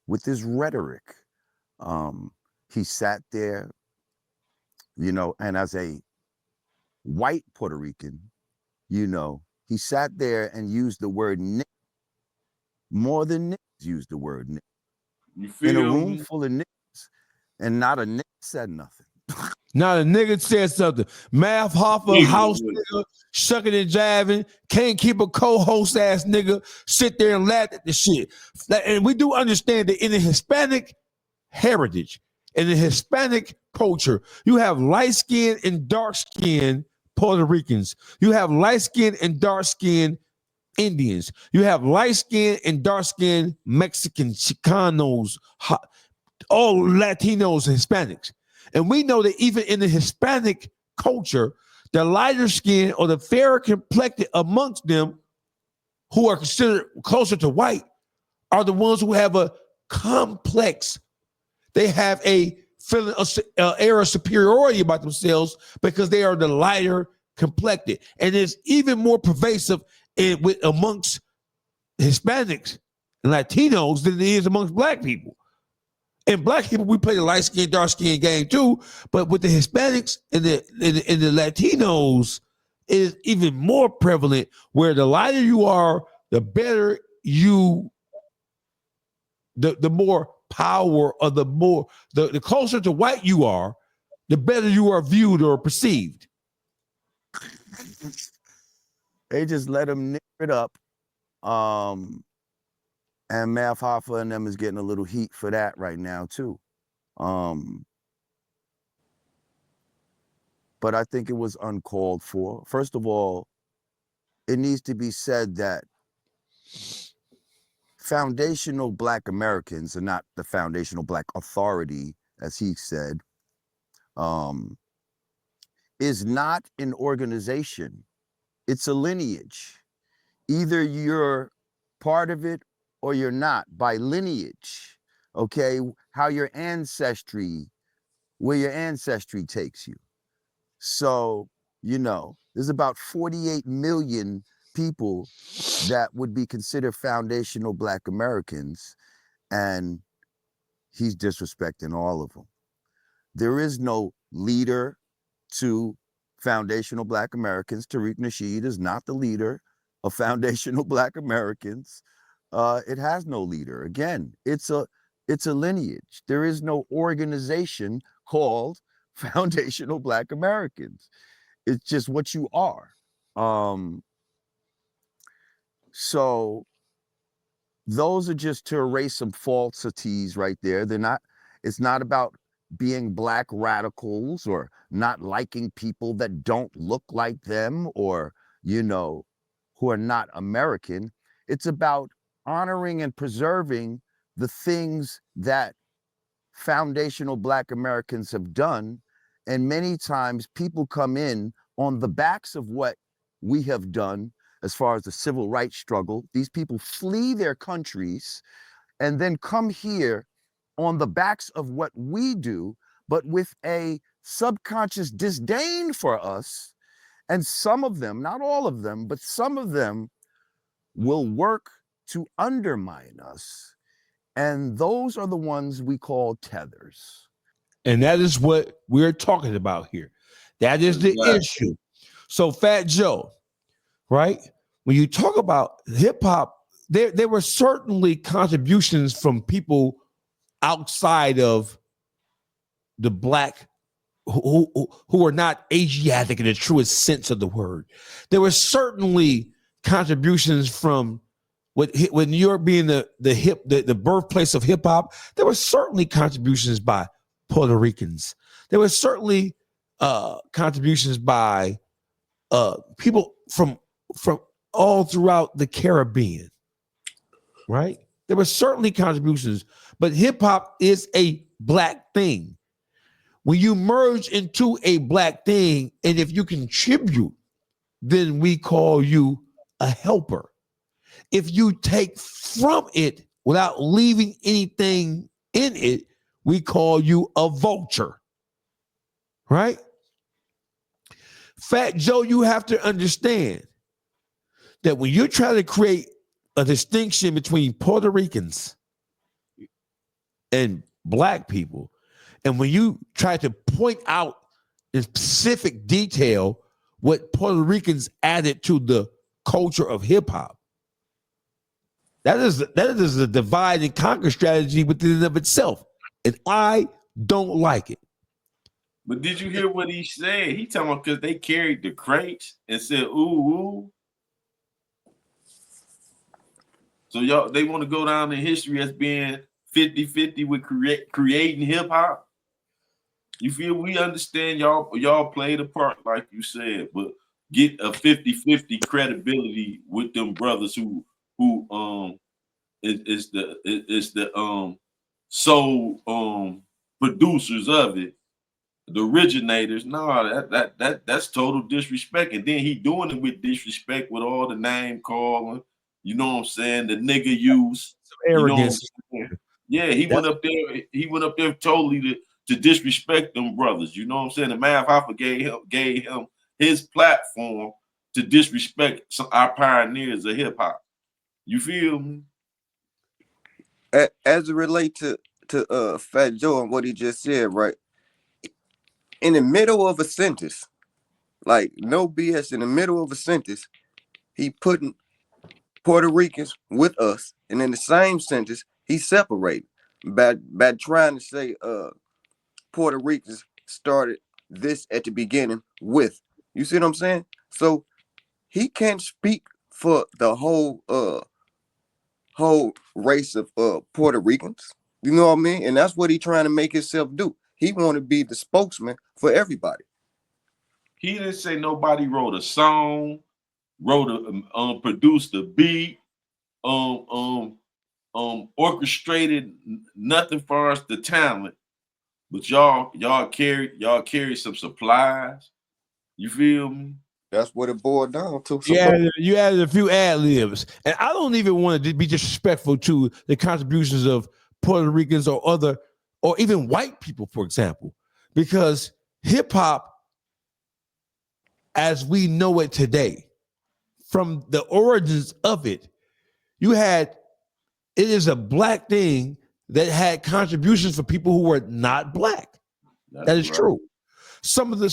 with his rhetoric. He sat there, you know, and as a white Puerto Rican, you know, he sat there and used the word nigga more than niggas used the word nigga. You feel in a me? room full of niggas, and not a nigga said nothing. Now the nigga said something. Math Hoffa, house nigga, shucking and jiving, can't keep a co-host ass nigga, sit there and laugh at the shit. And we do understand that in the Hispanic heritage, in the Hispanic culture, you have light-skinned and dark-skinned Puerto Ricans. You have light-skinned and dark-skinned Indians. You have light-skinned and dark-skinned Mexicans, Chicanos, all Latinos and Hispanics. And we know that even in the Hispanic culture, the lighter skin or the fairer complected amongst them who are considered closer to white are the ones who have a complex. They have a feeling of air of superiority about themselves because they are the lighter complected. And it's even more pervasive amongst Hispanics and Latinos than it is amongst Black people. And Black people, we play the light skin, dark skin game too, but with the Hispanics and the Latinos, it is even more prevalent where the lighter you are, the better you, the more power or the closer to white you are, the better you are viewed or perceived. They just let him nip it up. And Math Hoffa and them is getting a little heat for that right now too. But I think it was uncalled for. First of all, it needs to be said that foundational Black Americans are not the foundational Black authority, as he said, is not an organization. It's a lineage. Either you're part of it or you're not, by lineage, okay? How your ancestry, where your ancestry takes you. So, you know, there's about 48 million people that would be considered foundational Black Americans, and he's disrespecting all of them. There is no leader to foundational Black Americans. Tariq Nasheed is not the leader of foundational Black Americans. It has no leader. Again, it's a lineage. There is no organization called Foundational Black Americans. It's just what you are. So those are just to erase some falsities right there. It's not about being Black radicals or not liking people that don't look like them or, you know, who are not American. It's about honoring and preserving the things that foundational Black Americans have done. And many times people come in on the backs of what we have done as far as the civil rights struggle. These people flee their countries and then come here on the backs of what we do, but with a subconscious disdain for us. And some of them, not all of them, but some of them will work to undermine us. And those are the ones we call tethers. And that is what we're talking about here. That is the issue. So Fat Joe, right? When you talk about hip hop, there were certainly contributions from people outside of the Black who are not Asiatic in the truest sense of the word. There were certainly contributions from with New York being the birthplace of hip hop, there were certainly contributions by Puerto Ricans. There were certainly contributions by people from all throughout the Caribbean, right? There were certainly contributions, but hip hop is a black thing. When you merge into a black thing, and if you contribute, then we call you a helper. If you take from it without leaving anything in it, we call you a vulture, right? Fat Joe, you have to understand that when you're trying to create a distinction between Puerto Ricans and black people, and when you try to point out in specific detail what Puerto Ricans added to the culture of hip hop, that is a divide and conquer strategy within and of itself, and I don't like it. But did you hear what he said? He talking about because they carried the crates and said, ooh, ooh. So y'all, they want to go down in history as being 50-50 with creating hip hop. You feel we understand y'all played a part, like you said, but get a 50-50 credibility with them brothers who is the sole producers of it. The originators, no, that's total disrespect. And then he doing it with disrespect with all the name calling, you know what I'm saying, the nigga use. Arrogance. You know, yeah, he went up there totally to disrespect them brothers. You know what I'm saying? The Mav Hoffa gave him his platform to disrespect our pioneers of hip hop. You feel me? As it relates to Fat Joe and what he just said, right? In the middle of a sentence, like no BS, in the middle of a sentence, he putting Puerto Ricans with us, and in the same sentence, he separated by trying to say Puerto Ricans started this at the beginning with. You see what I'm saying? So he can't speak for the whole race of Puerto Ricans. You know what I mean? And that's what he trying to make himself do. He want to be the spokesman for everybody. He didn't say nobody wrote a song, produced a beat, orchestrated nothing for us the talent. But y'all carry some supplies. You feel me? That's what it boiled down to. You added a few ad libs, and I don't even want to be disrespectful to the contributions of Puerto Ricans or even white people, for example, because hip hop, as we know it today, from the origins of it, it is a black thing that had contributions for people who were not black. That is true. Some of the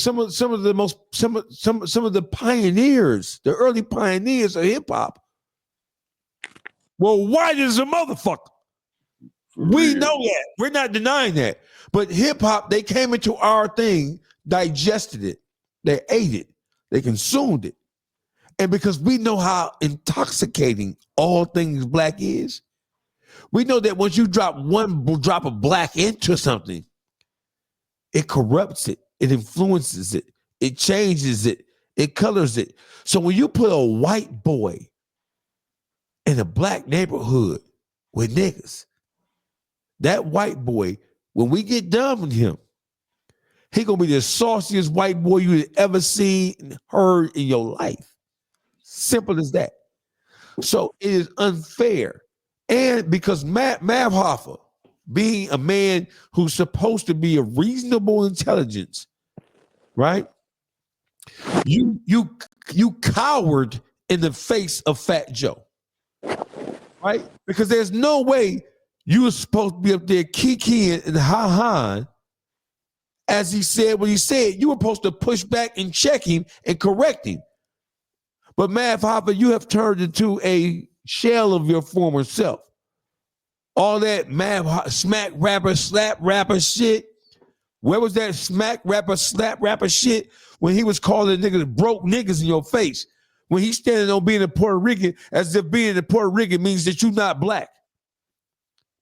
pioneers, the early pioneers of hip hop, were white as a motherfucker. We know that. We're not denying that. But hip hop, they came into our thing, digested it, they ate it, they consumed it. And because we know how intoxicating all things black is, we know that once you drop one drop of black into something, it corrupts it, it influences it, it changes it, it colors it. So when you put a white boy in a black neighborhood with niggas, that white boy, when we get done with him, he gonna be the sauciest white boy you ever seen and heard in your life. Simple as that. So it is unfair. And because Mav Hoffa, being a man who's supposed to be of reasonable intelligence, right? You cowered in the face of Fat Joe, right? Because there's no way you were supposed to be up there kikiing and ha-ha. As he said what he said, you were supposed to push back and check him and correct him. But Mav Hoffa, you have turned into a shell of your former self. All that smack rapper, slap rapper shit. Where was that smack rapper, slap rapper shit when he was calling niggas broke niggas in your face? when he's standing on being a Puerto Rican as if being a Puerto Rican means that you're not black.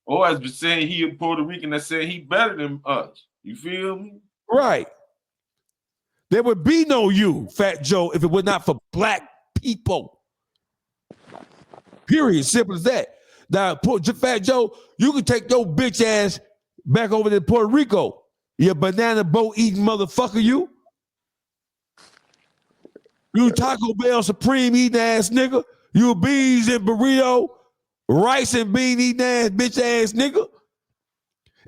Or as been saying he a Puerto Rican that said he better than us. You feel me? Right. There would be no you, Fat Joe, if it were not for black people. Period. Simple as that. Now, Fat Joe, you can take your bitch ass back over to Puerto Rico. You banana boat eating motherfucker, you. You Taco Bell Supreme eating ass nigga. You beans and burrito, rice and bean eating ass bitch ass nigga.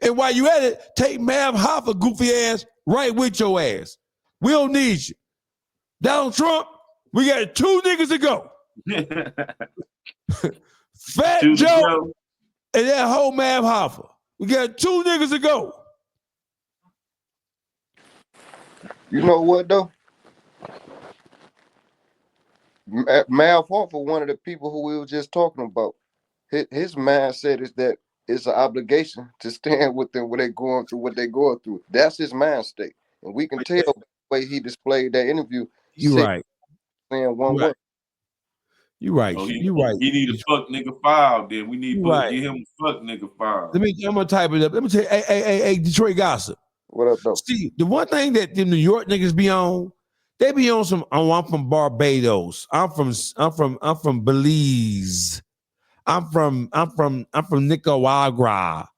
And while you at it, take Mav Hoffa goofy ass right with your ass. We don't need you. Donald Trump, we got 2 niggas to go. Fat Joe and that whole Mav Hoffa. We got 2 niggas to go. You know what though? Mav Hoffa, one of the people who we were just talking about, his mindset is that it's an obligation to stand with them when they're going through what they're going through. That's his mind state. And we can tell the way he displayed that interview. You right. Saying one word. You right. You right. He need a fuck nigga file. Then we need to get him a fuck nigga file. I'm gonna type it up. Let me tell you, hey, Detroit gossip. What up, though? See, the one thing that the New York niggas be on, they be on some. Oh, I'm from Barbados. I'm from Belize. I'm from Nicaragua.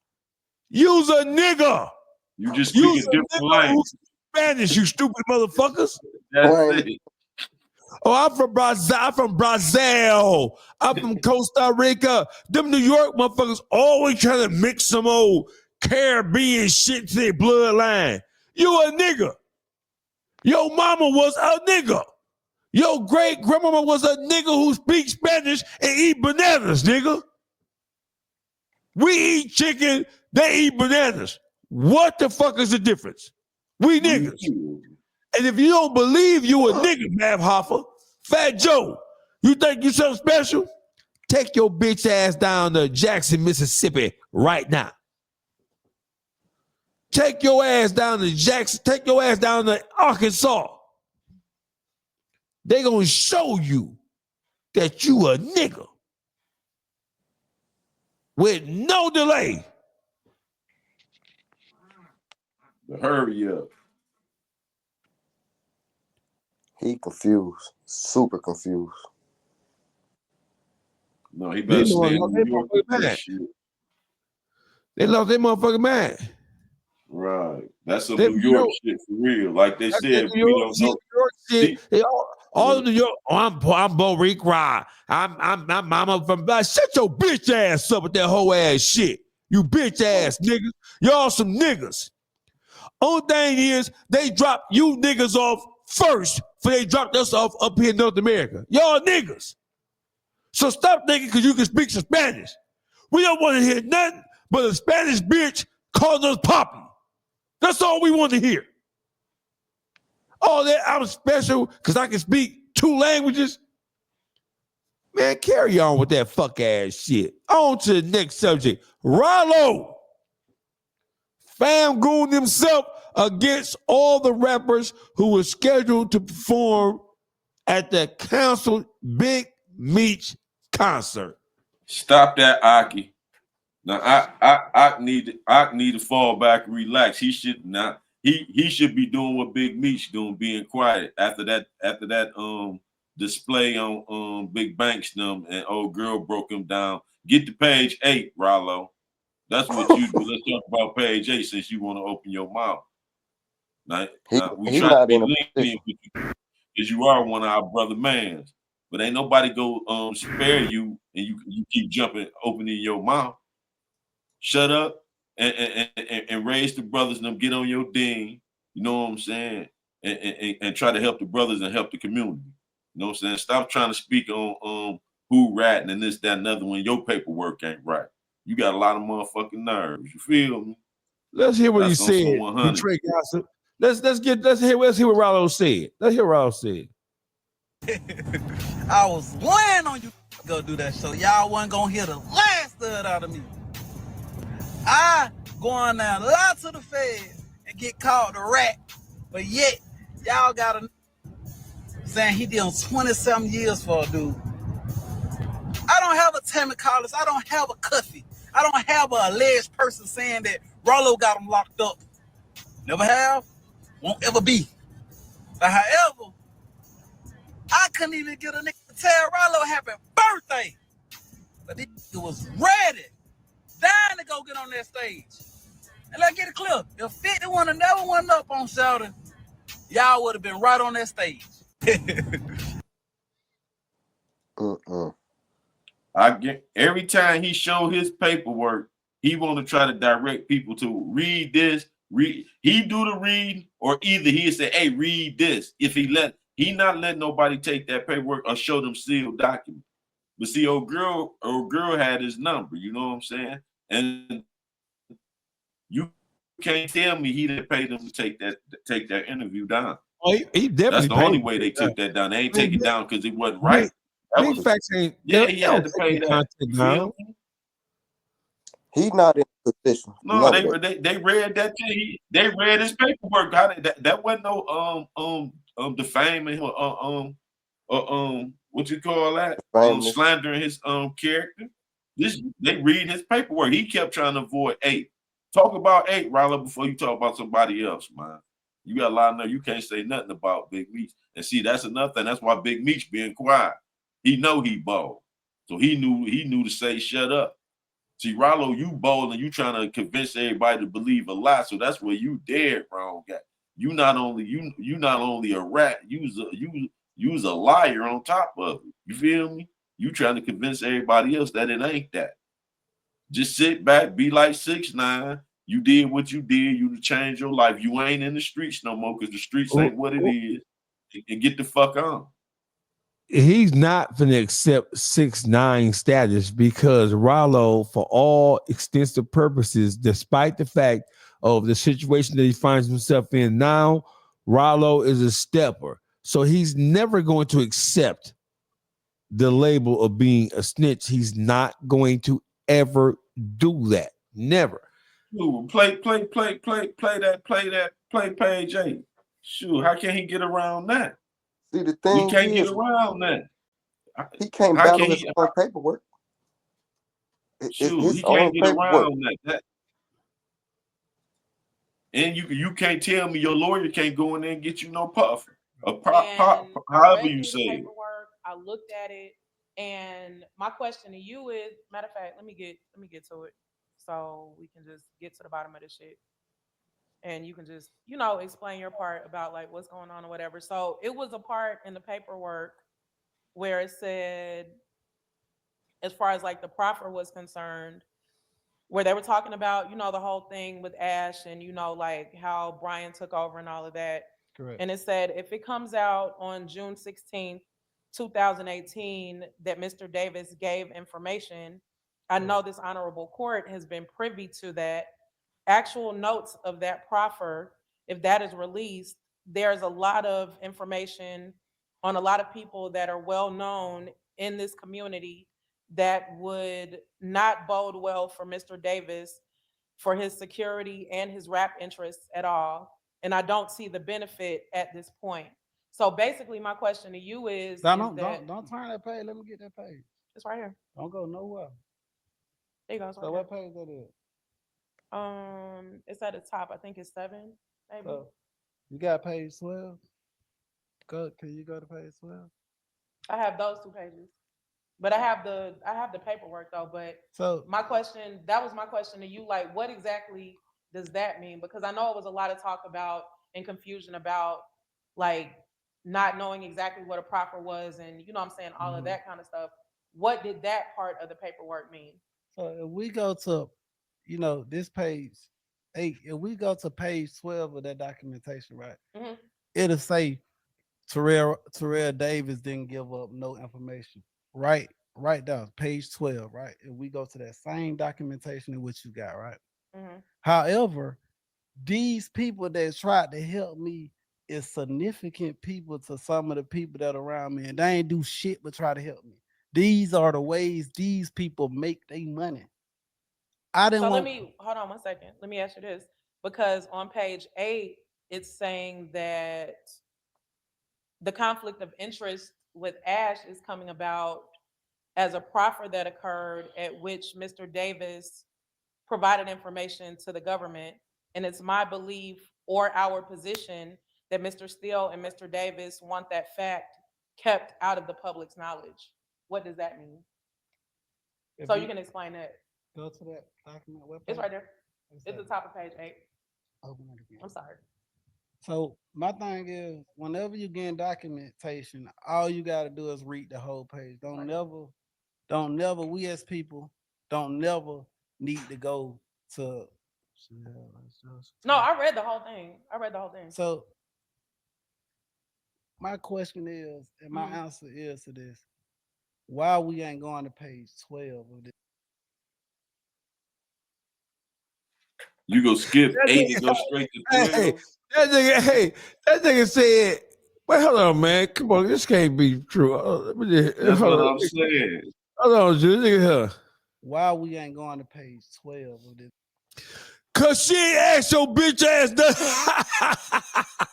You's a nigga. You just speak a different language. Spanish, you stupid motherfuckers. That's it. Oh, I'm from Brazil. I'm from Costa Rica. Them New York motherfuckers always trying to mix some old Caribbean shit to their bloodline. You a nigga. Your mama was a nigga. Your great grandmama was a nigga who speaks Spanish and eat bananas, nigga. We eat chicken, they eat bananas. What the fuck is the difference? We niggas. And if you don't believe you a nigga, Mav Hoffa, Fat Joe, you think you something special? Take your bitch ass down to Jackson, Mississippi right now. Take your ass down to Jackson. Take your ass down to Arkansas. They gonna show you that you a nigga with no delay. Hurry up. He confused, super confused. No, he better stay in New York. They lost their motherfucking mind. Right. That's some New York shit for real. Like they said, we don't know. All of New York. Oh, I'm Boricua. I'm from. Shut your bitch ass up with that whole ass shit. You bitch ass niggas. Y'all some niggas. Only thing is, they drop you niggas off first before they dropped us off up here in North America. Y'all niggas. So stop thinking because you can speak some Spanish. We don't want to hear nothing but a Spanish bitch calling us Poppy. That's all we want to hear. All that I'm special because I can speak 2 languages. Man, carry on with that fuck ass shit. On to the next subject. Rollo. Fam gooned himself against all the rappers who were scheduled to perform at the canceled Big Meech concert. Stop that, Aki. Now I need to fall back and relax. He should not. He should be doing what Big Meech doing, being quiet after that display on Big Banks and old girl broke him down. Get to page 8, Rollo. That's what you do. Let's talk about page 8 since you want to open your mouth. Now, we try to be lenient with you because you are one of our brother mans. But ain't nobody go spare you and you keep jumping, opening your mouth. Shut up and raise the brothers and them, get on your ding. You know what I'm saying? And try to help the brothers and help the community. You know what I'm saying? Stop trying to speak on who ratting and this, that, and other when your paperwork ain't right. You got a lot of motherfucking nerves. You feel me? Let's hear what he said. Detroit gossip. Let's hear what Rollo said. Let's hear what Rollo said. I was playing on you go do that show. Y'all wasn't gonna hear the last of it out of me. I go on there, lie to the feds and get called a rat, but yet y'all gotta saying he did 27 years for a dude. I don't have a Tammy Collins. I don't have a Cuffy. I don't have a alleged person saying that Rollo got him locked up. Never have, won't ever be. But however, I couldn't even get a nigga to tell Rollo happy birthday. But he was ready, dying to go get on that stage. And let's get it clear. If 50 would have never went up on Sheldon, y'all would have been right on that stage. I get every time he showed his paperwork, he want to try to direct people to read this. He do the read, or either he say, "Hey, read this." If he not letting nobody take that paperwork or show them sealed documents. But see, old girl had his number. You know what I'm saying? And you can't tell me he didn't pay them to take that interview down. Oh, he definitely. That's the only way they took that down. They ain't take it down because it wasn't right. Big facts ain't. Yeah, he had to pay that. Down. He's not in a position. No, they read that thing. They read his paperwork. That wasn't no defaming what you call that? Slandering his character. They read his paperwork. He kept trying to avoid 8. Talk about 8, Rollo, before you talk about somebody else, man. You got a lot of know you can't say nothing about Big Meech. And see, that's another thing. That's why Big Meech being quiet. He know he bald. So he knew to say shut up. See, Rollo, you bold and you trying to convince everybody to believe a lie. So that's where you dead wrong, guy. You not only a rat, you's a liar on top of it. You feel me? You trying to convince everybody else that it ain't that. Just sit back, be like 6ix9ine. You did what you did. You changed your life. You ain't in the streets no more because the streets ain't what it is. And get the fuck on. He's not going to accept 6ix9ine status because Rollo, for all extensive purposes, despite the fact of the situation that he finds himself in now, Rollo is a stepper. So he's never going to accept the label of being a snitch. He's not going to ever do that. Never. Ooh, play page 8. Shoot, how can he get around that? See, the thing he can't get around that. He can't battle his own paperwork. Shoot, he can't get around that. And you can't tell me your lawyer can't go in there and get you no puff. However you say it. I looked at it, and my question to you is, matter of fact, let me get to it so we can just get to the bottom of this shit. And you can just, explain your part about like what's going on or whatever. So it was a part in the paperwork where it said, as far as like the proffer was concerned, where they were talking about, the whole thing with Ash and, like how Brian took over and all of that. Correct. And it said, if it comes out on June 16th, 2018, that Mr. Davis gave information, I know this honorable court has been privy to that. Actual notes of that proffer, if that is released, there's a lot of information on a lot of people that are well known in this community that would not bode well for Mr. Davis, for his security and his rap interests at all. And I don't see the benefit at this point. So basically my question to you is, don't turn that page. Let me get that page. It's right here. Don't go nowhere. There you go. So what page that is? It's at the top. I think it's 7, maybe. So you got page 12? Can you go to page 12? I have those 2 pages. But I have the paperwork though. But so that was my question to you. Like, what exactly does that mean? Because I know it was a lot of talk about and confusion about like not knowing exactly what a proffer was and I'm saying all of that kind of stuff. What did that part of the paperwork mean? So if we go to this page 8, if we go to page 12 of that documentation, right? Mm-hmm. It'll say Terrell Davis didn't give up no information. Right down page 12, right? If we go to that same documentation in which you got, right? Mm-hmm. However, these people that tried to help me is significant people to some of the people that are around me, and they ain't do shit but try to help me. These are the ways these people make their money. Let me hold on 1 second. Let me ask you this, because on page 8, it's saying that the conflict of interest with Ash is coming about as a proffer that occurred at which Mr. Davis provided information to the government. And it's my belief or our position that Mr. Steele and Mr. Davis want that fact kept out of the public's knowledge. What does that mean? If So you can explain that. go to that document webpage. It's right there. It's the top of page 8. Open it again. I'm sorry. So my thing is, whenever you get documentation, all you gotta do is read the whole page. Don't never, we as people don't never need to go to. No, I read the whole thing. So my question is, and my Mhm. answer is to this: why we ain't going to page 12 of this? You go skip That 8 nigga- and go straight to Hey, 12. that nigga said, wait, hold on, man. Come on, this can't be true. Let me just- That's hold what on. I'm saying. Hold on, Jude. Nigga here. Why we ain't going to page 12 of this? Cause she ain't asked your bitch ass nothing.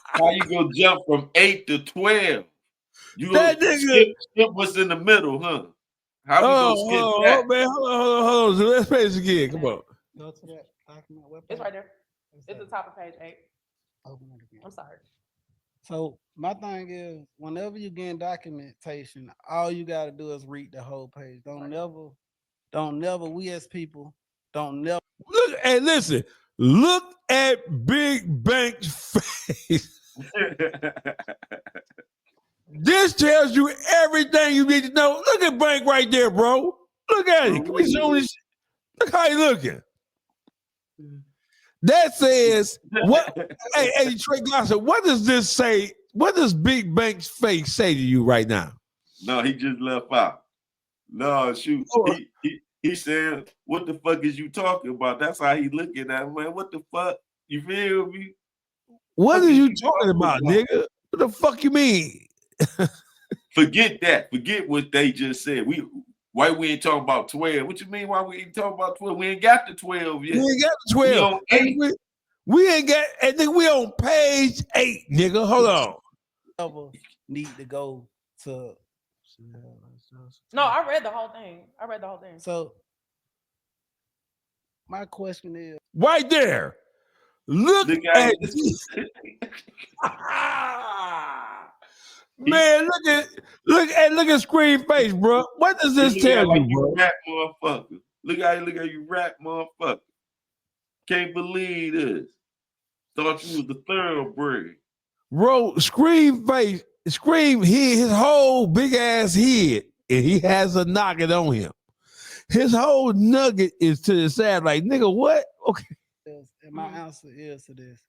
How you gonna jump from 8 to 12? You That gonna nigga- skip what's in the middle, huh? How we Oh, gonna skip oh, that? man, hold on. Jude. Let's pay this again. Come on. Go to that document webpage. It's right there. It's the top of page 8. Open it again. I'm sorry. So my thing is, whenever you get documentation, all you gotta do is read the whole page. Don't never, we as people, don't never. Look, hey, listen. Look at Big Bank's face. This tells you everything you need to know. Look at Bank right there, bro. Look at it. Can we zoom this? Look how he looking. That says what? hey, Trey Gossett, what does this say? What does Big Bank's face say to you right now? No, he just left out. No, shoot. He said, what the fuck is you talking about? That's how he looking at it, man. What the fuck? You feel me? What are you talking about, nigga? What the fuck you mean? Forget that. Forget what they just said. Why we ain't talking about 12? What you mean why we ain't talking about 12? We ain't got the 12 yet. We ain't got the 12. We on 8. We ain't got, and then we on page 8, nigga. Hold on. Never need to go to. No, I read the whole thing. So my question is, right there. Look at man, look at Screen face, bro. What does this tell like you, bro? Rap motherfucker. Look at you rap motherfucker. Can't believe this. Thought you was the thoroughbred. Bro, Scream face, Scream his whole big ass head, and he has a nugget on him. His whole nugget is to the side, like, nigga, what? Okay. and my answer is to this: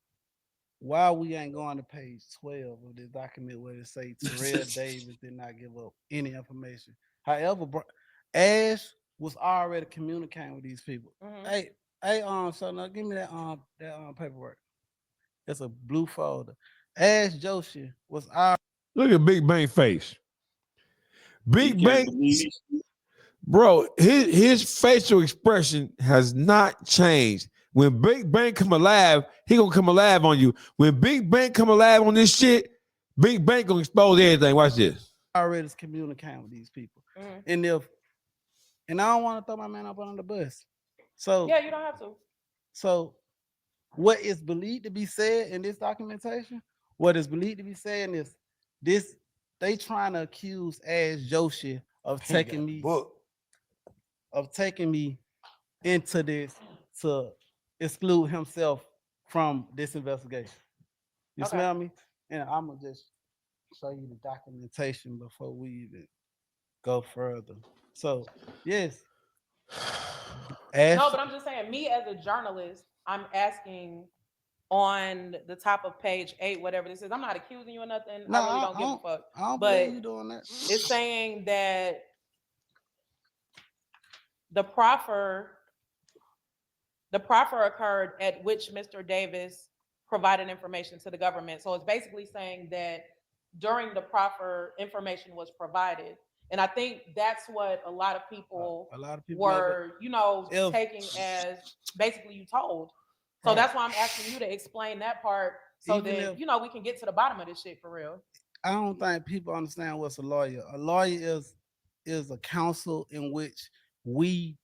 why we ain't going to page 12 of this document where it say Terrell Davis did not give up any information. However, Ash was already communicating with these people. Hey, so now give me that paperwork. It's a blue folder. Ash Joshi was Look at Big Bang face. Big Bang, bro, his facial expression has not changed. When Big Bang come alive, he gonna come alive on you. When Big Bang come alive on this shit, Big Bang gonna expose everything. Watch this. already communicating with these people. And I don't want to throw my man up under the bus. So yeah, you don't have to. So what is believed to be said in this documentation, what is believed to be saying is this: they trying to accuse Ash Joshi of taking me into this to exclude himself from this investigation. You smell me? And I'm gonna just show you the documentation before we even go further. So yes. Ash, No, but I'm just saying, me as a journalist, I'm asking on the top of page 8, whatever this is. I'm not accusing you of nothing. No, I really don't give a fuck. I don't But believe you doing that. it's saying that the proffer occurred at which Mr. Davis provided information to the government. So it's basically saying that during the proffer, information was provided. And I think that's what a lot of people were, taking as basically you told. So that's why I'm asking you to explain that part so Even that, if- we can get to the bottom of this shit for real. I don't think people understand what's a lawyer. A lawyer is a counsel in which we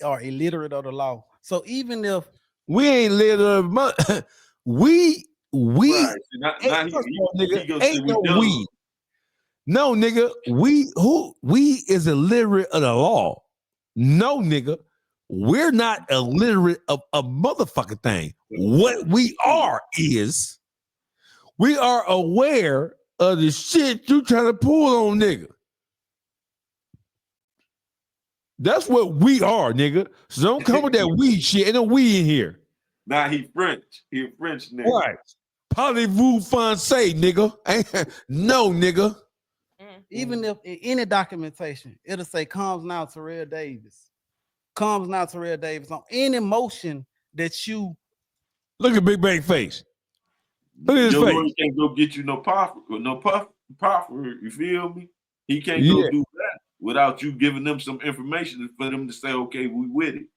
are illiterate of the law. So even if we ain't literate, we Right. See, now first of all, he nigga, gonna say ain't we no dumb. we. No, nigga, we is illiterate of the law. No, nigga, we're not illiterate of a motherfucking thing. What we are is we are aware of the shit you trying to pull on, nigga. That's what we are, nigga. So don't come with that we shit. Ain't no we in here. Nah, he French. He a French nigga. Right. Parlez-vous français, nigga. No, nigga. even if in any documentation, it'll say comes now Terrell Davis. Comes now Terrell Davis on any motion that you look at Big Bang Face. Look at his Your face. lawyer can't go get you no proffer, you feel me? He can't Yeah. go do that without you giving them some information for them to say, okay, we with it.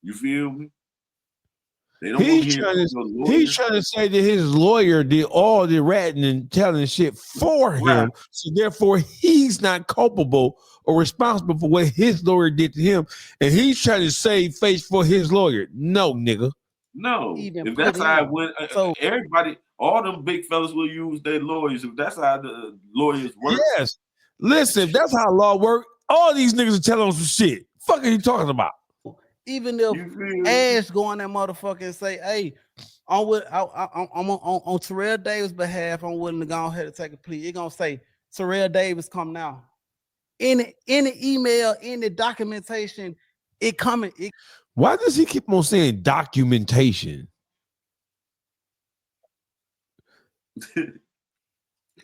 You feel me? They don't want to He's hear trying from to, your lawyer. he's trying to say that his lawyer did all the ratting and telling shit for him. Right. So therefore, he's not culpable or responsible for what his lawyer did to him. And he's trying to save face for his lawyer. No, nigga. No, even if put that's how in. it went, So everybody, all them big fellas will use their lawyers. If that's how the lawyers work, Yes. Listen, if that's how law work, all these niggas are telling us some shit. Fuck are you talking about? even if you feel me? Ash go on that motherfucker and say, "Hey, I'm on Terrell Davis' behalf. I'm willing to go ahead and take a plea." It gonna say Terrell Davis come now. Any email, any documentation, it coming. Why does he keep on saying documentation?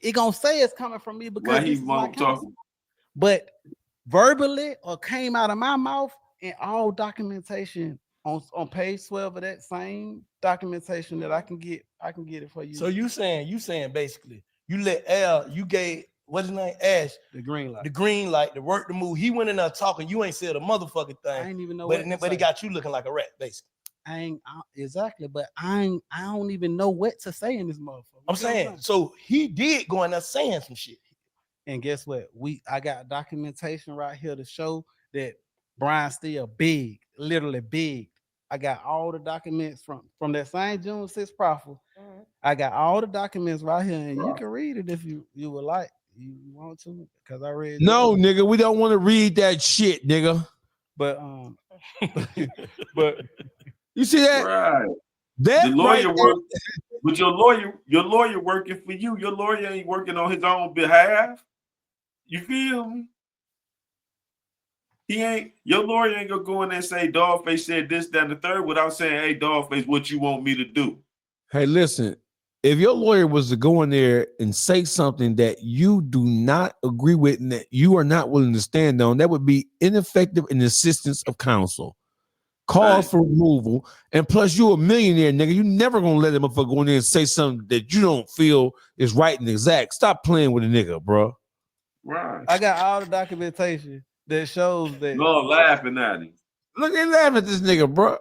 It gonna say it's coming from me Why because he this is my won't counsel. talk? But verbally or came out of my mouth in all documentation on page 12 of that same documentation that I can get it for you. So you saying basically you let Al, you gave what's his name, Ash, the green light. the green light to work the move. He went in there talking. You ain't said a motherfucking I thing, ain't even know but what to but he say. got you looking like a rat, basically. Exactly, but I don't even know what to say in this motherfucker. I'm saying, so he did go in there saying some shit. And guess what? I got documentation right here to show that Brian Steele big, literally big. I got all the documents from that same June 6th proffer. I got all the documents right here, and you can read it if you would like. You want to? Because I read. No, nigga, we don't want to read that shit, nigga. But but you see that? Right. That The lawyer right work, but your lawyer working for you. Your lawyer ain't working on his own behalf. You feel me? Your lawyer ain't gonna go in there and say Dogface said this, that, and the third without saying, hey, Dogface, what you want me to do? Hey, listen, if your lawyer was to go in there and say something that you do not agree with and that you are not willing to stand on, that would be ineffective in assistance of counsel. Cause for removal, and plus you a millionaire, nigga. You never gonna let him go in there and say something that you don't feel is right and exact. Stop playing with a nigga, bro. Right. I got all the documentation that shows that. No, laughing at him. Look, they laughing at this nigga, bro.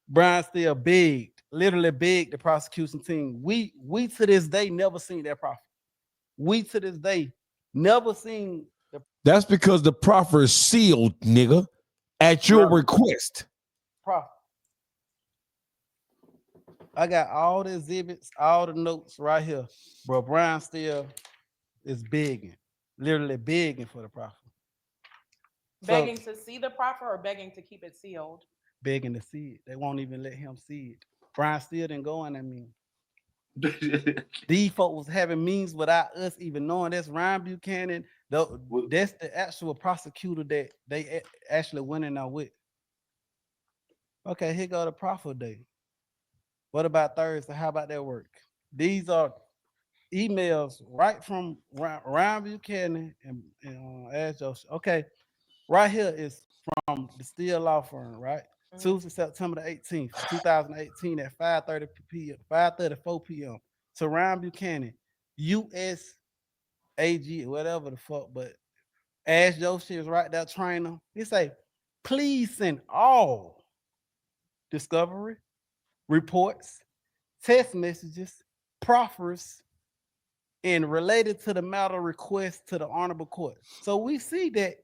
Brian Steele big, literally big. The prosecution team. We to this day never seen that proffer. We to this day never seen. That's because the proffer is sealed, nigga, at your request. Proffer. I got all the exhibits, all the notes right here, bro. Brian Steele is begging, literally begging for the proffer. Begging to see the proffer or begging to keep it sealed? Begging to see it. They won't even let him see it. Brian Steele didn't go in that meeting. These folks was having meetings without us even knowing. That's Ryan Buchanan. That's the actual prosecutor that they actually went in there with. Okay, here go the proffer day. What about Thursday? How about that work? These are emails right from Ryan Buchanan and Ash Joseph. Okay, right here is from the Steele Law Firm, right? Tuesday, September the 18th, 2018 at 5:30 p.m., 5:34 p.m. to Ryan Buchanan, U.S. AG, whatever the fuck, but Ash Joseph is right there trainer. He say, please send all discovery, reports, text messages, proffers, and related to the matter request to the honorable court. So we see that,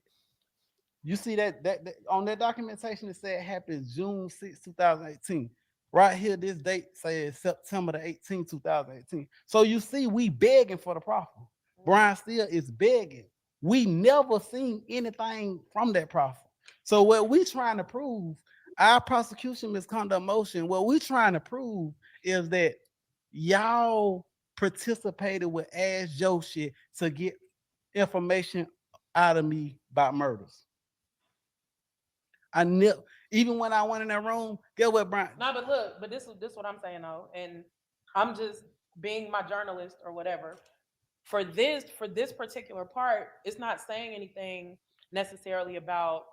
you see that on that documentation, it said it happened June 6, 2018. Right here, this date says September the 18th, 2018. So you see, we begging for the proffer. Brian Steele is begging. We never seen anything from that proffer. So what we trying to prove, our prosecution misconduct motion, what we trying to prove is that y'all participated with Ash Joe shit to get information out of me about murders. I never, even when I went in that room, get what, Brian? No, but look, but this is what I'm saying though, and I'm just being my journalist or whatever. For this particular part, it's not saying anything necessarily about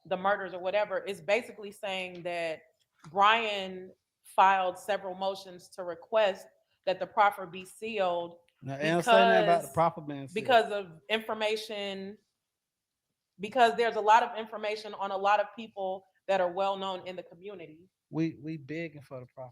the murders or whatever. It's basically saying that Brian filed several motions to request that the proffer be sealed Now, I don't say nothing about the proffer being sealed. because of information, because there's a lot of information on a lot of people that are well known in the community. We begging for the proffer.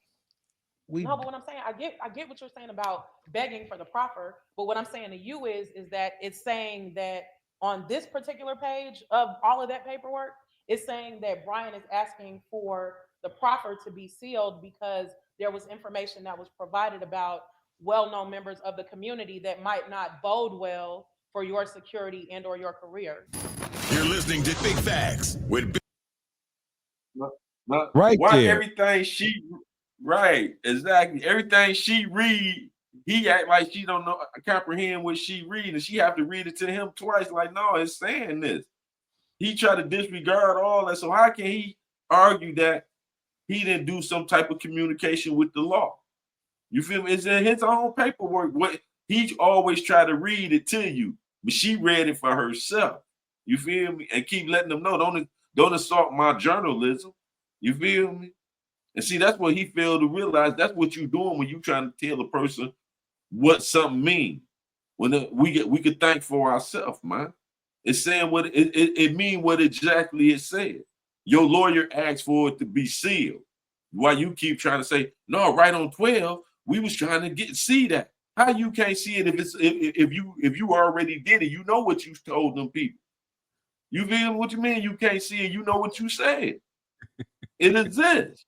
No, but what I'm saying, I get what you're saying about begging for the proffer, but what I'm saying to you is that it's saying that on this particular page of all of that paperwork, it's saying that Brian is asking for the proffer to be sealed because there was information that was provided about well-known members of the community that might not bode well for your security and or your career. You're listening to Big Facts with Right why there. everything she right, exactly. Everything she read, he act like she don't know comprehend what she read, and she have to read it to him twice. Like, no, it's saying this. He tried to disregard all that. So how can he argue that he didn't do some type of communication with the law? You feel me? It's in his own paperwork. What he always try to read it to you, but she read it for herself. You feel me? And keep letting them know, don't assault my journalism. You feel me? And see, that's what he failed to realize. That's what you're doing when you trying to tell a person what something means. When we could think for ourselves, man. It's saying what it mean what exactly it said. Your lawyer asked for it to be sealed. While you keep trying to say, no, right on 12, we was trying to see that. How you can't see it if you already did it? You know what you told them people. You feel what you mean? You can't see it. You know what you said. It exists.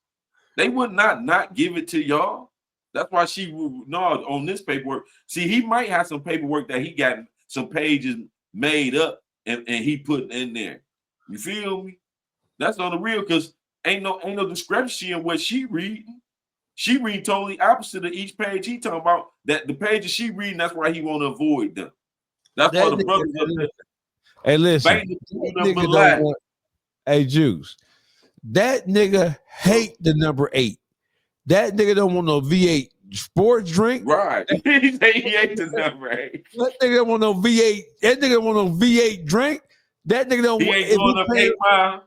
They would not give it to y'all. That's why she no on this paperwork. See, he might have some paperwork that he got some pages made up and he put in there. You feel me? That's on the real, because ain't no discrepancy in what she reading. She read totally opposite of each page he talking about. That the pages she reading, that's why he want to avoid them. That's why the brothers up there. Hey, listen. Hey, Juice. That nigga hate the number 8. That nigga don't want no V8 sports drink. Right. He say he hate the number 8. That nigga don't want no V8. That nigga don't want no V8 drink. That nigga don't want. Ain't going up 8 Mile.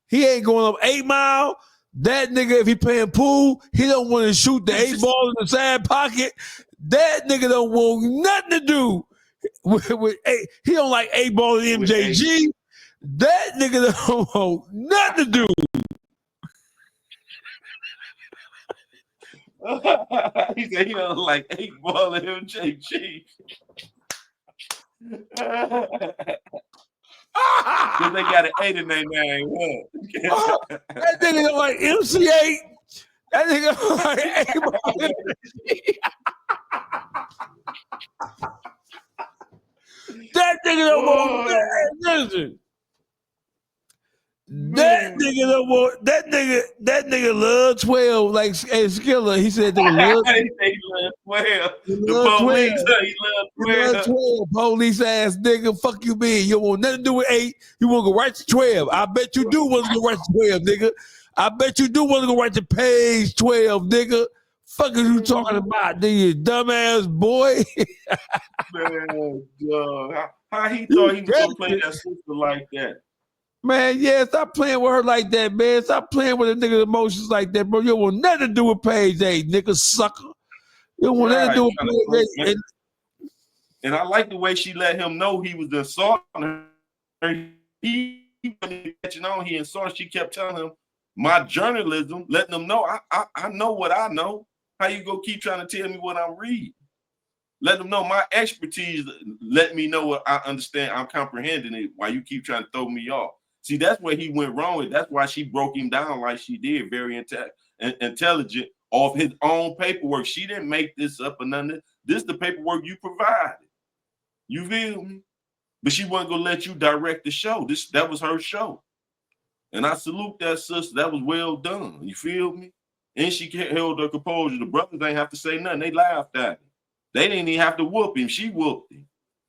He ain't going up 8 Mile. That nigga, if he playing pool, he don't want to shoot the 8 ball in the side pocket. That nigga don't want nothing to do with 8. He don't like 8 ball in MJG. That nigga don't want nothing to do. He said he don't like 8 ball in MJG. Because they got an 8 in their name. Huh? That nigga don't like MC8. That nigga don't like 8 ball in MJG. That nigga don't want listen. That nigga don't want that nigga love 12 like Skiller. He said nigga love. He love 12. The police he love 12. Police ass nigga, fuck you mean? You want nothing to do with 8. You want to go right to 12. I bet you do want to go right to 12, nigga. I bet you do want to go right to page 12, nigga. Fuck is you talking about, nigga? Dumbass boy. Man, dog. How he thought he was gonna play that sister like that? Man, yeah, stop playing with her like that, man. Stop playing with a nigga's emotions like that, bro. You don't want nothing to do with page 8, nigga, sucker. You don't want nothing to do with page 8. And I like the way she let him know he was assaulting her. He wasn't catching on. He insulted. She kept telling him, my journalism, letting them know I know what I know. How you go keep trying to tell me what I'm reading? Let them know my expertise. Let me know what I understand. I'm comprehending it while you keep trying to throw me off. See, that's where he went wrong with. That's why she broke him down like she did. Very intelligent off his own paperwork. She didn't make this up or nothing. This is the paperwork you provided. You feel me? But she wasn't gonna let you direct the show. That was her show. And I salute that sister. That was well done. You feel me? And she held her composure. The brothers ain't have to say nothing. They laughed at him. They didn't even have to whoop him. She whooped him.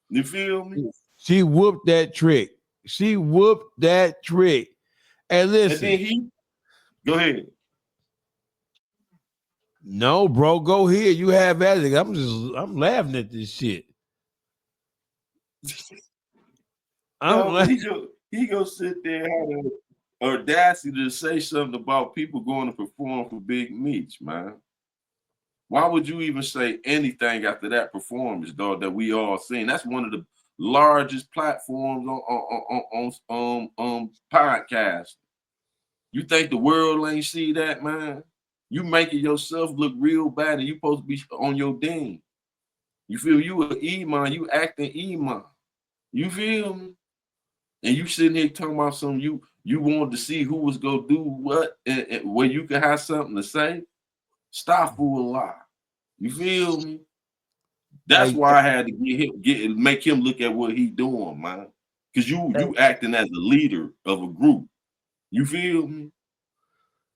You feel me? She whooped that trick. She whooped that trick. And listen. And then go ahead. No, bro, go ahead. You have at it. I'm laughing at this shit. He go sit there and have the audacity to say something about people going to perform for Big Meech, man. Why would you even say anything after that performance, dog, that we all seen? That's one of the largest platforms on podcasts. You think the world ain't see that, man? You making yourself look real bad and you supposed to be on your ding. You feel you an Iman, you acting Iman. You feel me? And you sitting here talking about something you wanted to see who was gonna do what and where you could have something to say. Stop for a lot. You feel me? That's why I had to make him look at what he doing, man. Because you acting as a leader of a group. You feel me?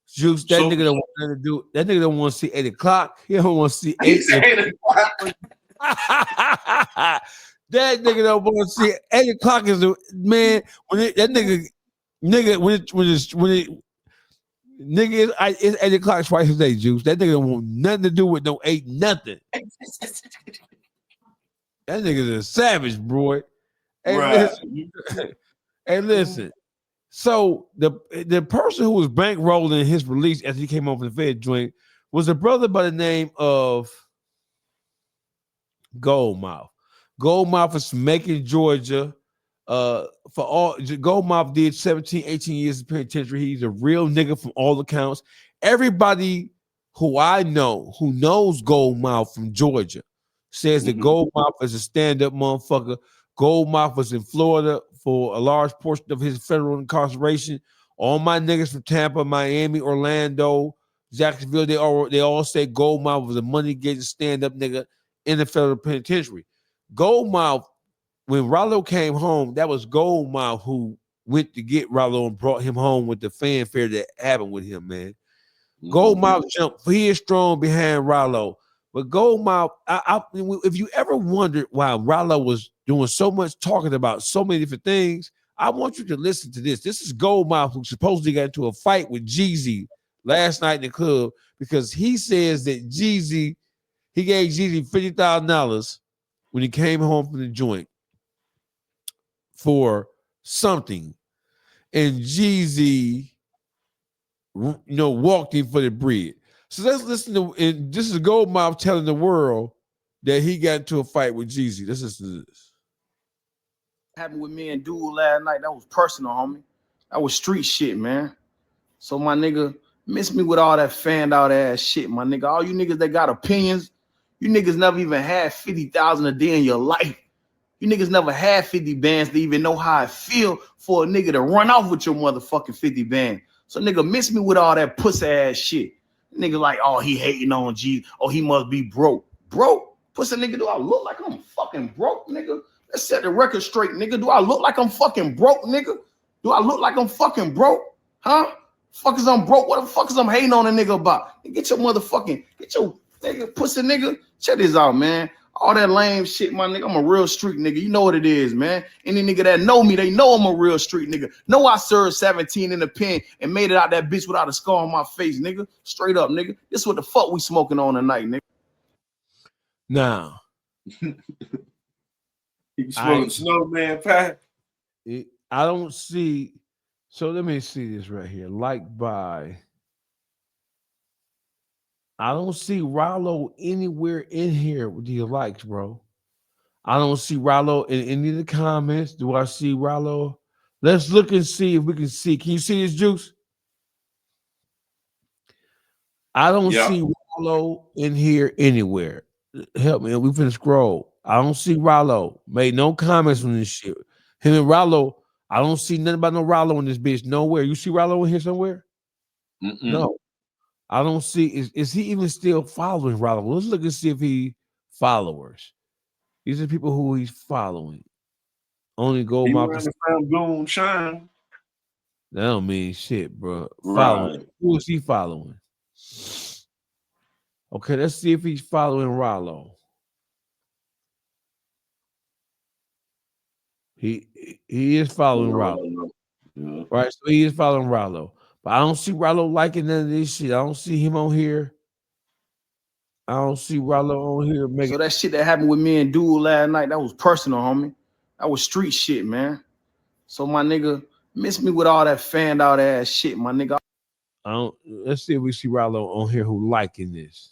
Juice, that nigga don't want nothing to do. That nigga don't want to see 8 o'clock. He don't want to see 8 o'clock. That nigga don't want to see 8 o'clock is the man. When it's 8 o'clock twice a day, Juice. That nigga don't want nothing to do with no 8 nothing. That nigga's a savage, bro. Hey, right. listen. So the person who was bankrolling his release as he came off the Fed joint was a brother by the name of Goldmouth. Goldmouth is from Macon, Georgia. Goldmouth did 17, 18 years in penitentiary. He's a real nigga from all accounts. Everybody who I know who knows Goldmouth from Georgia says that Goldmouth is a stand-up motherfucker. Goldmouth was in Florida for a large portion of his federal incarceration. All my niggas from Tampa, Miami, Orlando, Jacksonville, they all say Goldmouth was a money-getting stand-up nigga in the federal penitentiary. Goldmouth, when Rollo came home, that was Goldmouth who went to get Rollo and brought him home with the fanfare that happened with him, man. Goldmouth jumped headstrong behind Rollo. But Goldmouth, if you ever wondered why Rollo was doing so much talking about so many different things, I want you to listen to this. This is Goldmouth, who supposedly got into a fight with Jeezy last night in the club because he says that he gave Jeezy $50,000 when he came home from the joint for something. And Jeezy, walked in for the bread. So let's listen to, and this is Goldmouth telling the world that he got into a fight with Jeezy. Let's listen to this. Happened with me and Dude last night. That was personal, homie. That was street shit, man. So my nigga, miss me with all that fanned out ass shit, my nigga. All you niggas that got opinions, you niggas never even had 50,000 a day in your life. You niggas never had 50 bands to even know how it feel for a nigga to run off with your motherfucking 50 band. So nigga, miss me with all that pussy ass shit. Nigga like, oh, he hating on G. Oh, he must be broke. Broke? Pussy nigga, do I look like I'm fucking broke, nigga? Let's set the record straight, nigga. Do I look like I'm fucking broke, nigga? Do I look like I'm fucking broke? Huh? Fuck is I'm broke? What the fuck is I'm hating on a nigga about? Get your nigga, pussy nigga. Check this out, man. All that lame shit, my nigga. I'm a real street nigga. You know what it is, man. Any nigga that know me, they know I'm a real street nigga. Know I served 17 in the pen and made it out that bitch without a scar on my face, nigga. Straight up, nigga. This is what the fuck we smoking on tonight, nigga. Now. You smoking snowman pack? I don't see. So let me see this right here. Liked by. I don't see Rollo anywhere in here with these likes, bro. I don't see Rollo in any of the comments. Do I see Rollo? Let's look and see if we can see. Can you see this, Juice? I don't see Rollo in here anywhere. help me. We finna scroll. I don't see Rollo. Made no comments on this shit. Him and Rollo, I don't see nothing about no Rollo in this bitch nowhere. You see Rollo in here somewhere? No. I don't see. Is he even still following Rollo? Let's look and see if he followers. These are people who he's following. Only Gold He Mob. wearing the Goon shine. That don't mean shit, bro. Following. Right. Who is he following? Okay, let's see if he's following Rollo. He is following Rollo. Yeah. Right, so he is following Rollo. But I don't see Rollo liking none of this shit. I don't see him on here. I don't see Rollo on here making. So that shit that happened with me and Dude last night, that was personal, homie. That was street shit, man. So my nigga, miss me with all that fanned out ass shit, my nigga. I don't. Let's see if we see Rollo on here who liking this.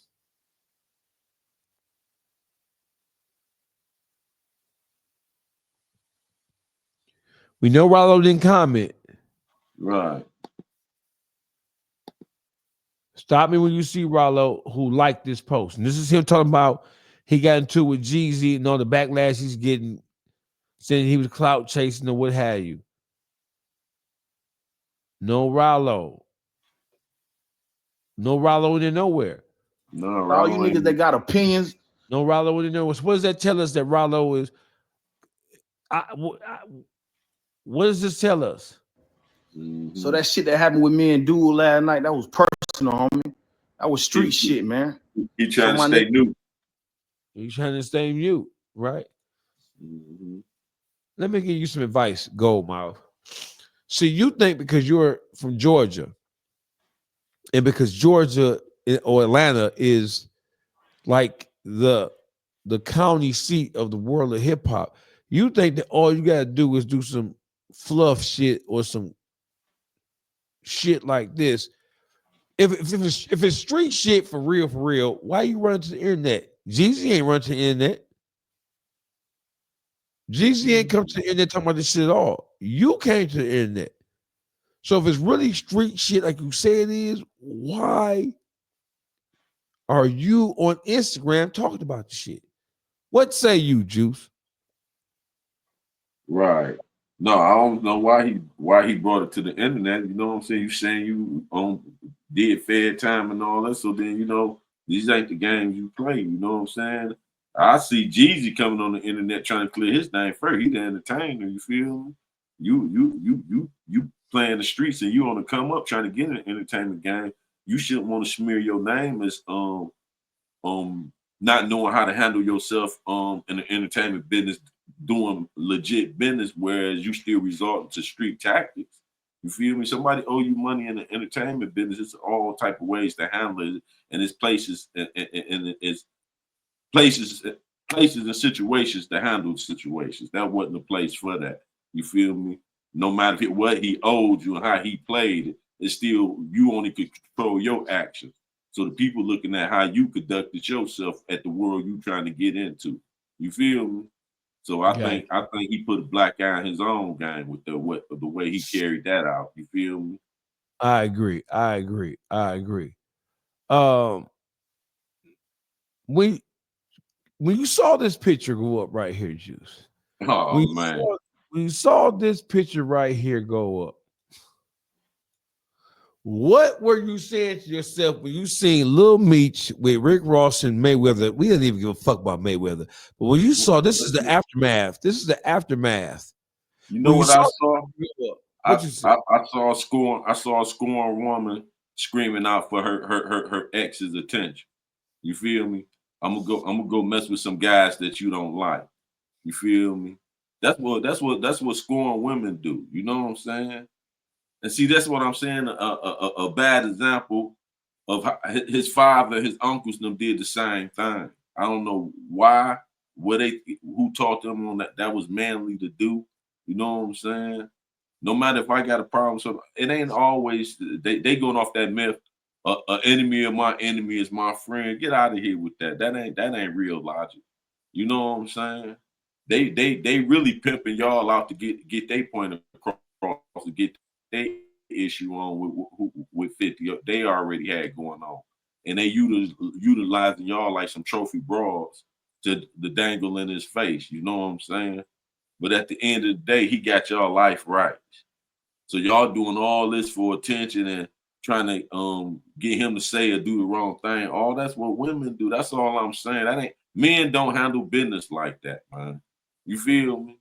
We know Rollo didn't comment. Right. Stop me when you see Rollo who liked this post. And this is him talking about he got into it with Jeezy and all the backlash he's getting, saying he was clout chasing or what have you. No Rollo. No Rollo in there nowhere. No, all you niggas that got opinions. No Rollo in there. What does that tell us that Rollo is? What does this tell us? So that shit that happened with me and Dude last night, that was personal, homie. That was street shit, man. He trying to stay new. He's trying to stay mute, right? Let me give you some advice, Goldmouth. See, you think because you're from Georgia, and because Georgia or Atlanta is like the county seat of the world of hip hop, you think that all you gotta do is do some fluff shit or some shit like this. If it's street shit for real, why you run to the internet? Jeezy ain't run to the internet. Jeezy ain't come to the internet talking about this shit at all. You came to the internet. So if it's really street shit like you say it is, why are you on Instagram talking about the shit? What say you, Juice? Right. No, I don't know why he brought it to the internet. You know what I'm saying? You saying you did fair time and all that. So then, you know, these ain't the games you play. You know what I'm saying? I see Jeezy coming on the internet trying to clear his name first. He the entertainer. You feel me? You playing the streets and you on the come up trying to get in the entertainment game. You shouldn't want to smear your name as not knowing how to handle yourself in the entertainment business, doing legit business, whereas you still resort to street tactics. You feel me? Somebody owe you money in the entertainment business. It's all type of ways to handle it, and it's places and it's places and situations to handle situations. That wasn't a place for that. You feel me? No matter what he owed you and how he played it, it's still you only could control your actions. So the people looking at how you conducted yourself at the world you trying to get into. You feel me? So I think he put a black eye in his own game with the way he carried that out. You feel me? I agree. When you saw this picture go up right here, Juice. Oh man. When you saw this picture right here go up, what were you saying to yourself when you seen Lil Meech with Rick Ross and Mayweather? We didn't even give a fuck about Mayweather. But when you saw this is the aftermath. This is the aftermath. You know what I saw? What you saw? I saw a scorned woman screaming out for her ex's attention. You feel me? I'm gonna go mess with some guys that you don't like. You feel me? That's what scorned women do. You know what I'm saying? And see, that's what I'm saying. A bad example of how his father, his uncles, them did the same thing. I don't know why, who taught them on that. That was manly to do. You know what I'm saying? No matter if I got a problem, so it ain't always they going off that myth. An enemy of my enemy is my friend. Get out of here with that. That ain't real logic. You know what I'm saying? They really pimping y'all out to get their point across, to get their issue on with 50 they already had going on. and they utilizing y'all like some trophy broads to the dangle in his face. You know what I'm saying? But at the end of the day, he got y'all life right. So y'all doing all this for attention and trying to get him to say or do the wrong thing. All that's what women do. That's all I'm saying. That ain't men don't handle business like that, man. You feel me?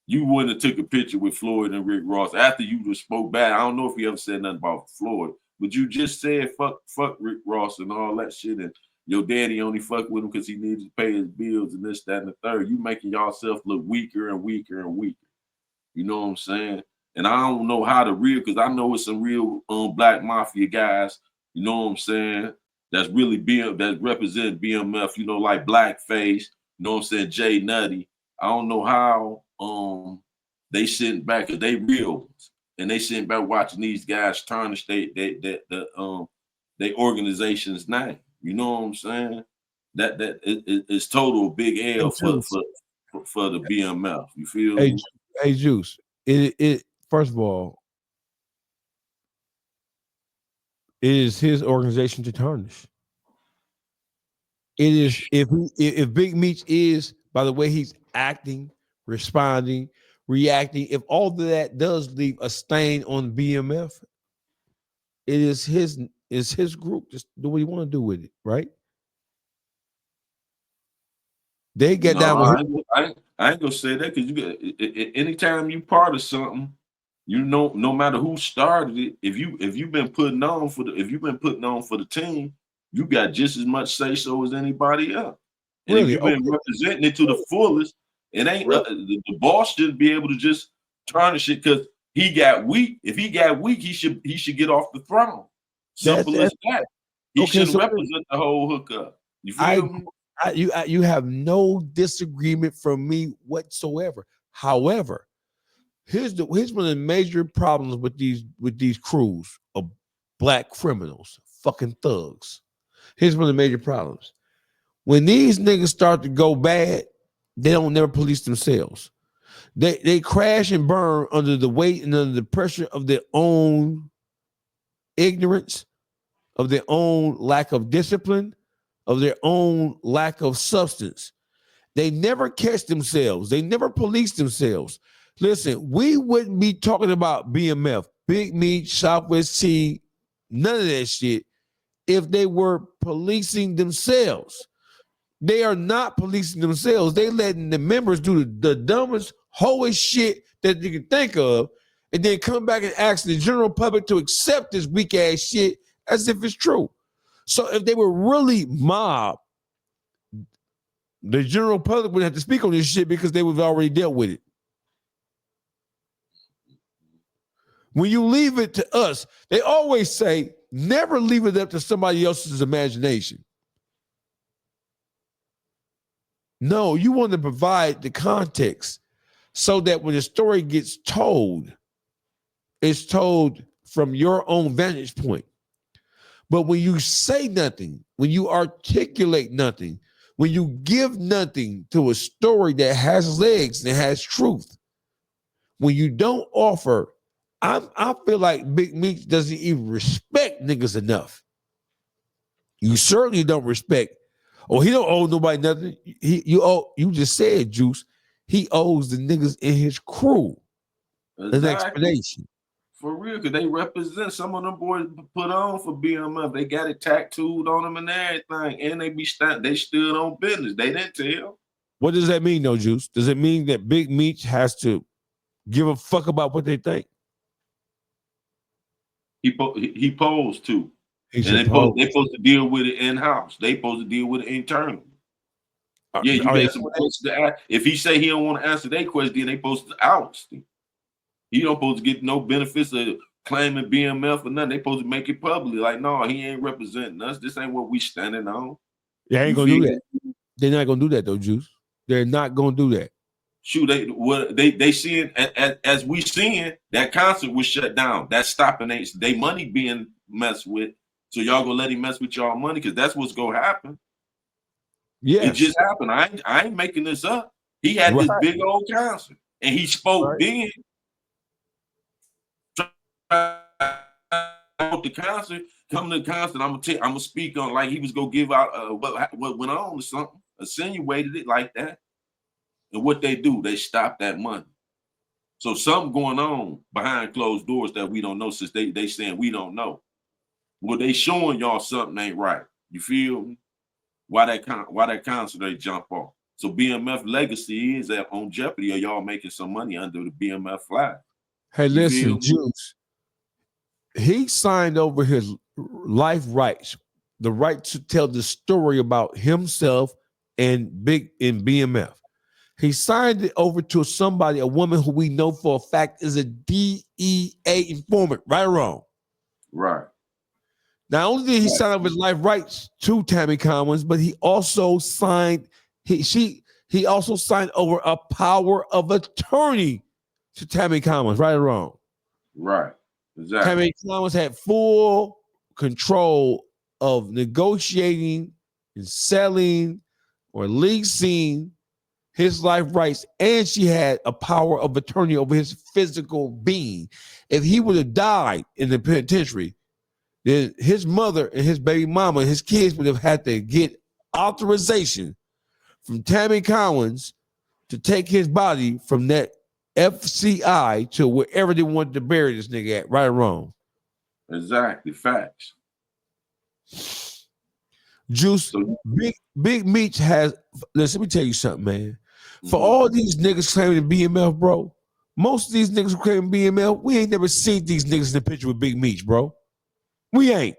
You wouldn't have took a picture with Floyd and Rick Ross after you just spoke bad. I don't know if you ever said nothing about Floyd, but you just said fuck Rick Ross and all that shit, and your daddy only fucked with him because he needed to pay his bills and this, that, and the third. You making yourself look weaker and weaker and weaker. You know what I'm saying? And I don't know how to real, because I know it's some real black mafia guys, you know what I'm saying, that's really that represent BMF, you know, like Blackface, you know what I'm saying, Jay Nutty. I don't know how they sitting back, because they real ones, and they sitting back watching these guys tarnish they organization's name. You know what I'm saying? It's total big L for the BMF. You feel me? Hey, Juice. It first of all, it is his organization to tarnish. It is if Big Meech is, by the way he's acting, responding, reacting, if all of that does leave a stain on BMF, it is his group. Just do what you want to do with it, right? They get down with him. I ain't gonna say that, because you get anytime you part of something, you know, no matter who started it, if you've been putting on for the team, you got just as much say so as anybody else. And Really? if you've been representing it to the fullest, it ain't the boss shouldn't be able to just tarnish it because he got weak. If he got weak, he should get off the throne. Simple as that. He shouldn't represent the whole hookup. You feel me? You have no disagreement from me whatsoever. However, here's one of the major problems with these crews of black criminals, fucking thugs. Here's one of the major problems. When these niggas start to go bad, they don't never police themselves. They crash and burn under the weight and under the pressure of their own ignorance, of their own lack of discipline, of their own lack of substance. They never catch themselves. They never police themselves. Listen, we wouldn't be talking about BMF, Big Meech, Southwest T, none of that shit, if they were policing themselves. They are not policing themselves. They letting the members do the dumbest, hoest shit that you can think of, and then come back and ask the general public to accept this weak ass shit as if it's true. So if they were really mob, the general public wouldn't have to speak on this shit because they would have already dealt with it. When you leave it to us, they always say, never leave it up to somebody else's imagination. No, you want to provide the context so that when the story gets told, it's told from your own vantage point. But when you say nothing, when you articulate nothing, when you give nothing to a story that has legs and has truth, when you don't offer, I feel like Big Meech doesn't even respect niggas enough. You certainly don't respect. Oh, he don't owe nobody nothing. You just said, Juice, he owes the niggas in his crew an explanation. For real, because they represent, some of them boys put on for BMF. They got it tattooed on them and everything, and they stood on business. They didn't tell. What does that mean, though, Juice? Does it mean that Big Meech has to give a fuck about what they think? He posed to. And they supposed to deal with it in-house. They supposed to deal with it internally. Yeah, you got some questions to ask. If he say he don't want to answer their question, they supposed to oust him. He don't supposed to get no benefits of claiming BMF or nothing. They supposed to make it public. Like, no, he ain't representing us. This ain't what we standing on. They ain't gonna do that. They're not gonna do that though, Juice. They're not gonna do that. Shoot, they seeing as we seeing that concert was shut down. That's stopping they money being messed with. So y'all gonna let him mess with y'all money, because that's what's gonna happen. Yeah, it just happened. I ain't making this up. He had this big old concert, and he spoke then. The concert, come to the concert. I'm gonna speak on like he was gonna give out what went on or something, insinuated it like that. And what they do, they stop that money. So something going on behind closed doors that we don't know, since they saying we don't know. Well, they showing y'all something ain't right. You feel me? Why that concert they jump off? So BMF legacy is that on jeopardy, or y'all making some money under the BMF flag? Hey, You feel listen, me? Juice. He signed over his life rights, the right to tell the story about himself and BMF. He signed it over to somebody, a woman who we know for a fact is a DEA informant, right or wrong? Right. Not only did he sign over his life rights to Tammy Commons, but he also signed he also signed over a power of attorney to Tammy Commons, right or wrong? Right. Exactly. Tammy Commons had full control of negotiating and selling or leasing his life rights, and she had a power of attorney over his physical being. If he would have died in the penitentiary, then his mother and his baby mama and his kids would have had to get authorization from Tammy Commons to take his body from that FCI to wherever they wanted to bury this nigga at, right or wrong. Exactly. Facts. Juice, Big Meech has, listen, let me tell you something, man. For all these niggas claiming BMF, bro, most of these niggas who claim BMF, we ain't never seen these niggas in the picture with Big Meech, bro. We ain't.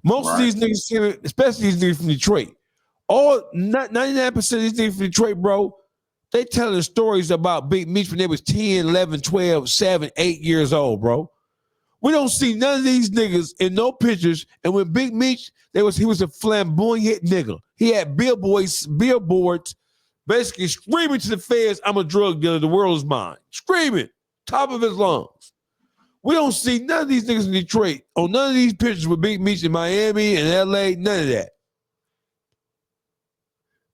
Most of these niggas, especially these niggas from Detroit, 99% of these niggas from Detroit, bro, they telling stories about Big Meech when they was 10, 11, 12, 7, 8 years old, bro. We don't see none of these niggas in no pictures. And when Big Meech, he was a flamboyant nigga. He had billboards basically screaming to the feds, I'm a drug dealer, the world is mine. Screaming, top of his lungs. We don't see none of these niggas in Detroit on none of these pictures with Big Meech in Miami and LA, none of that.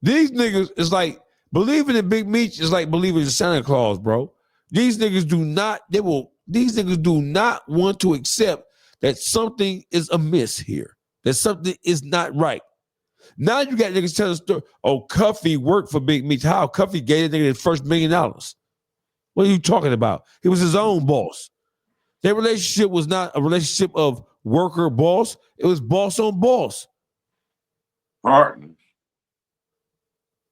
These niggas is like, believing in Big Meech is like believing in Santa Claus, bro. These niggas do not want to accept that something is amiss here, that something is not right. Now you got niggas telling the story, oh, Cuffy worked for Big Meech. How? Cuffy gave that nigga his first $1 million. What are you talking about? He was his own boss. Their relationship was not a relationship of worker boss. It was boss on boss. Partner.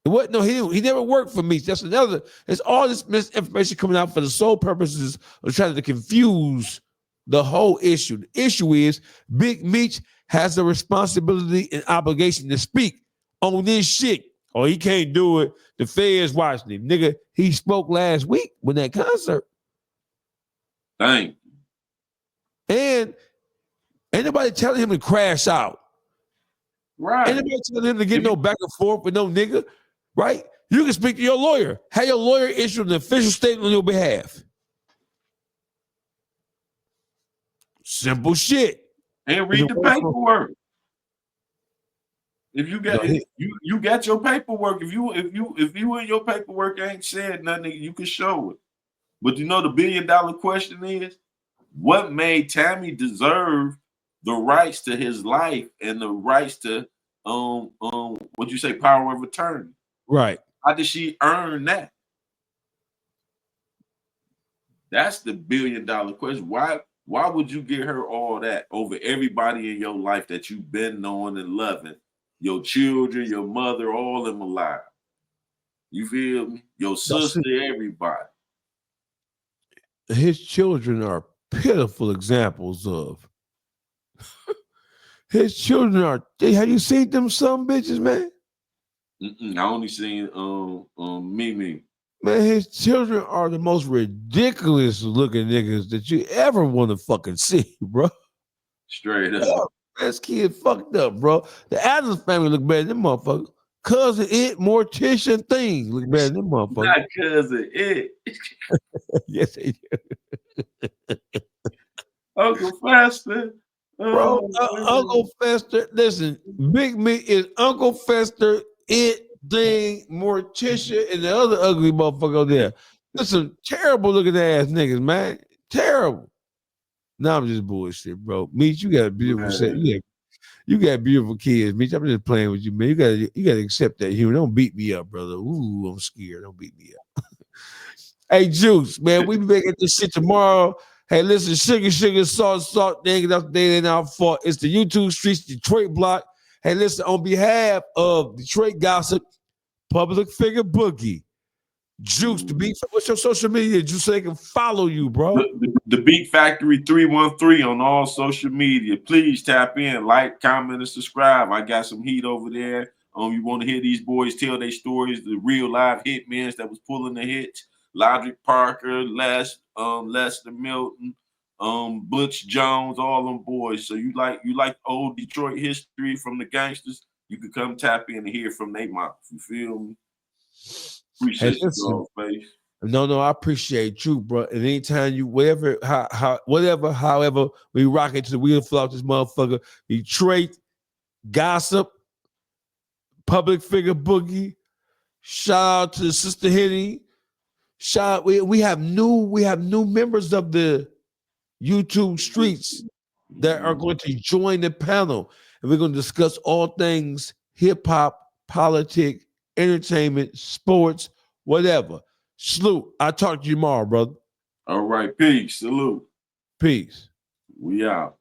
What? No, he never worked for Meech. That's another. There's all this misinformation coming out for the sole purposes of trying to confuse the whole issue. The issue is Big Meech has a responsibility and obligation to speak on this shit. Oh, he can't do it. The feds watching him. Nigga, he spoke last week when that concert. Thank you. And ain't nobody telling him to crash out. Right. Ain't nobody telling him to get no back and forth with no nigga. Right? You can speak to your lawyer. Have your lawyer issue an official statement on your behalf. Simple shit. And read the paperwork. If you got you got your paperwork, if you in your paperwork ain't said nothing, you can show it. But you know the $1 billion question is, what made Tammy deserve the rights to his life and the rights to what'd you say, power of attorney? Right. How did she earn that? That's the $1 billion question. Why would you give her all that over everybody in your life that you've been knowing and loving? Your children, your mother, all of them alive. You feel me? Your sister, everybody. His children are pitiful examples of. His children are. Have you seen them some bitches, man? I only seen Mimi. Man, his children are the most ridiculous looking niggas that you ever want to fucking see, bro. Straight up. This kid fucked up, bro. The Addams family look better than them motherfuckers. Cousin It, Morticia, and Things look better than them motherfuckers. Not Cousin It. Yes, they do. Uncle Fester. Bro, Uncle Fester, listen, Big Me is Uncle Fester, It, Thing, Morticia, and the other ugly motherfucker there. Listen, terrible looking ass niggas, man. Terrible. No, I'm just bullshit, bro. Meech, you got a beautiful set. Man. You got beautiful kids, Meech. I'm just playing with you, man. You gotta accept that humor. Don't beat me up, brother. Ooh, I'm scared. Don't beat me up. Hey, Juice, man, we be making this shit tomorrow. Hey, listen, sugar, salt, they ain't our fault. It's the YouTube Streets Detroit block. Hey, listen, on behalf of Detroit Gossip, Public Figure Boogie, Juice, what's your social media, Juice, so they can follow you, bro? The Beat Factory 313 on all social media. Please tap in, like, comment, and subscribe. I got some heat over there. You want to hear these boys tell their stories, the real live hitmen that was pulling the hits. Logic Parker, Lester Milton, Butch Jones, all them boys. So you like old Detroit history from the gangsters, you could come tap in and hear from their mouth. You feel me? Appreciate you, face. No, I appreciate you, bro. And anytime you, however, we rock it to the wheel flock this motherfucker. Detroit Gossip, Public Figure Boogie. Shout out to Sister Henny. Shout out, we have new members of the YouTube Streets that are going to join the panel, and we're going to discuss all things hip-hop, politics, entertainment, sports, whatever. Salute. I'll talk to you tomorrow, brother. All right. Peace. Salute. Peace. We out.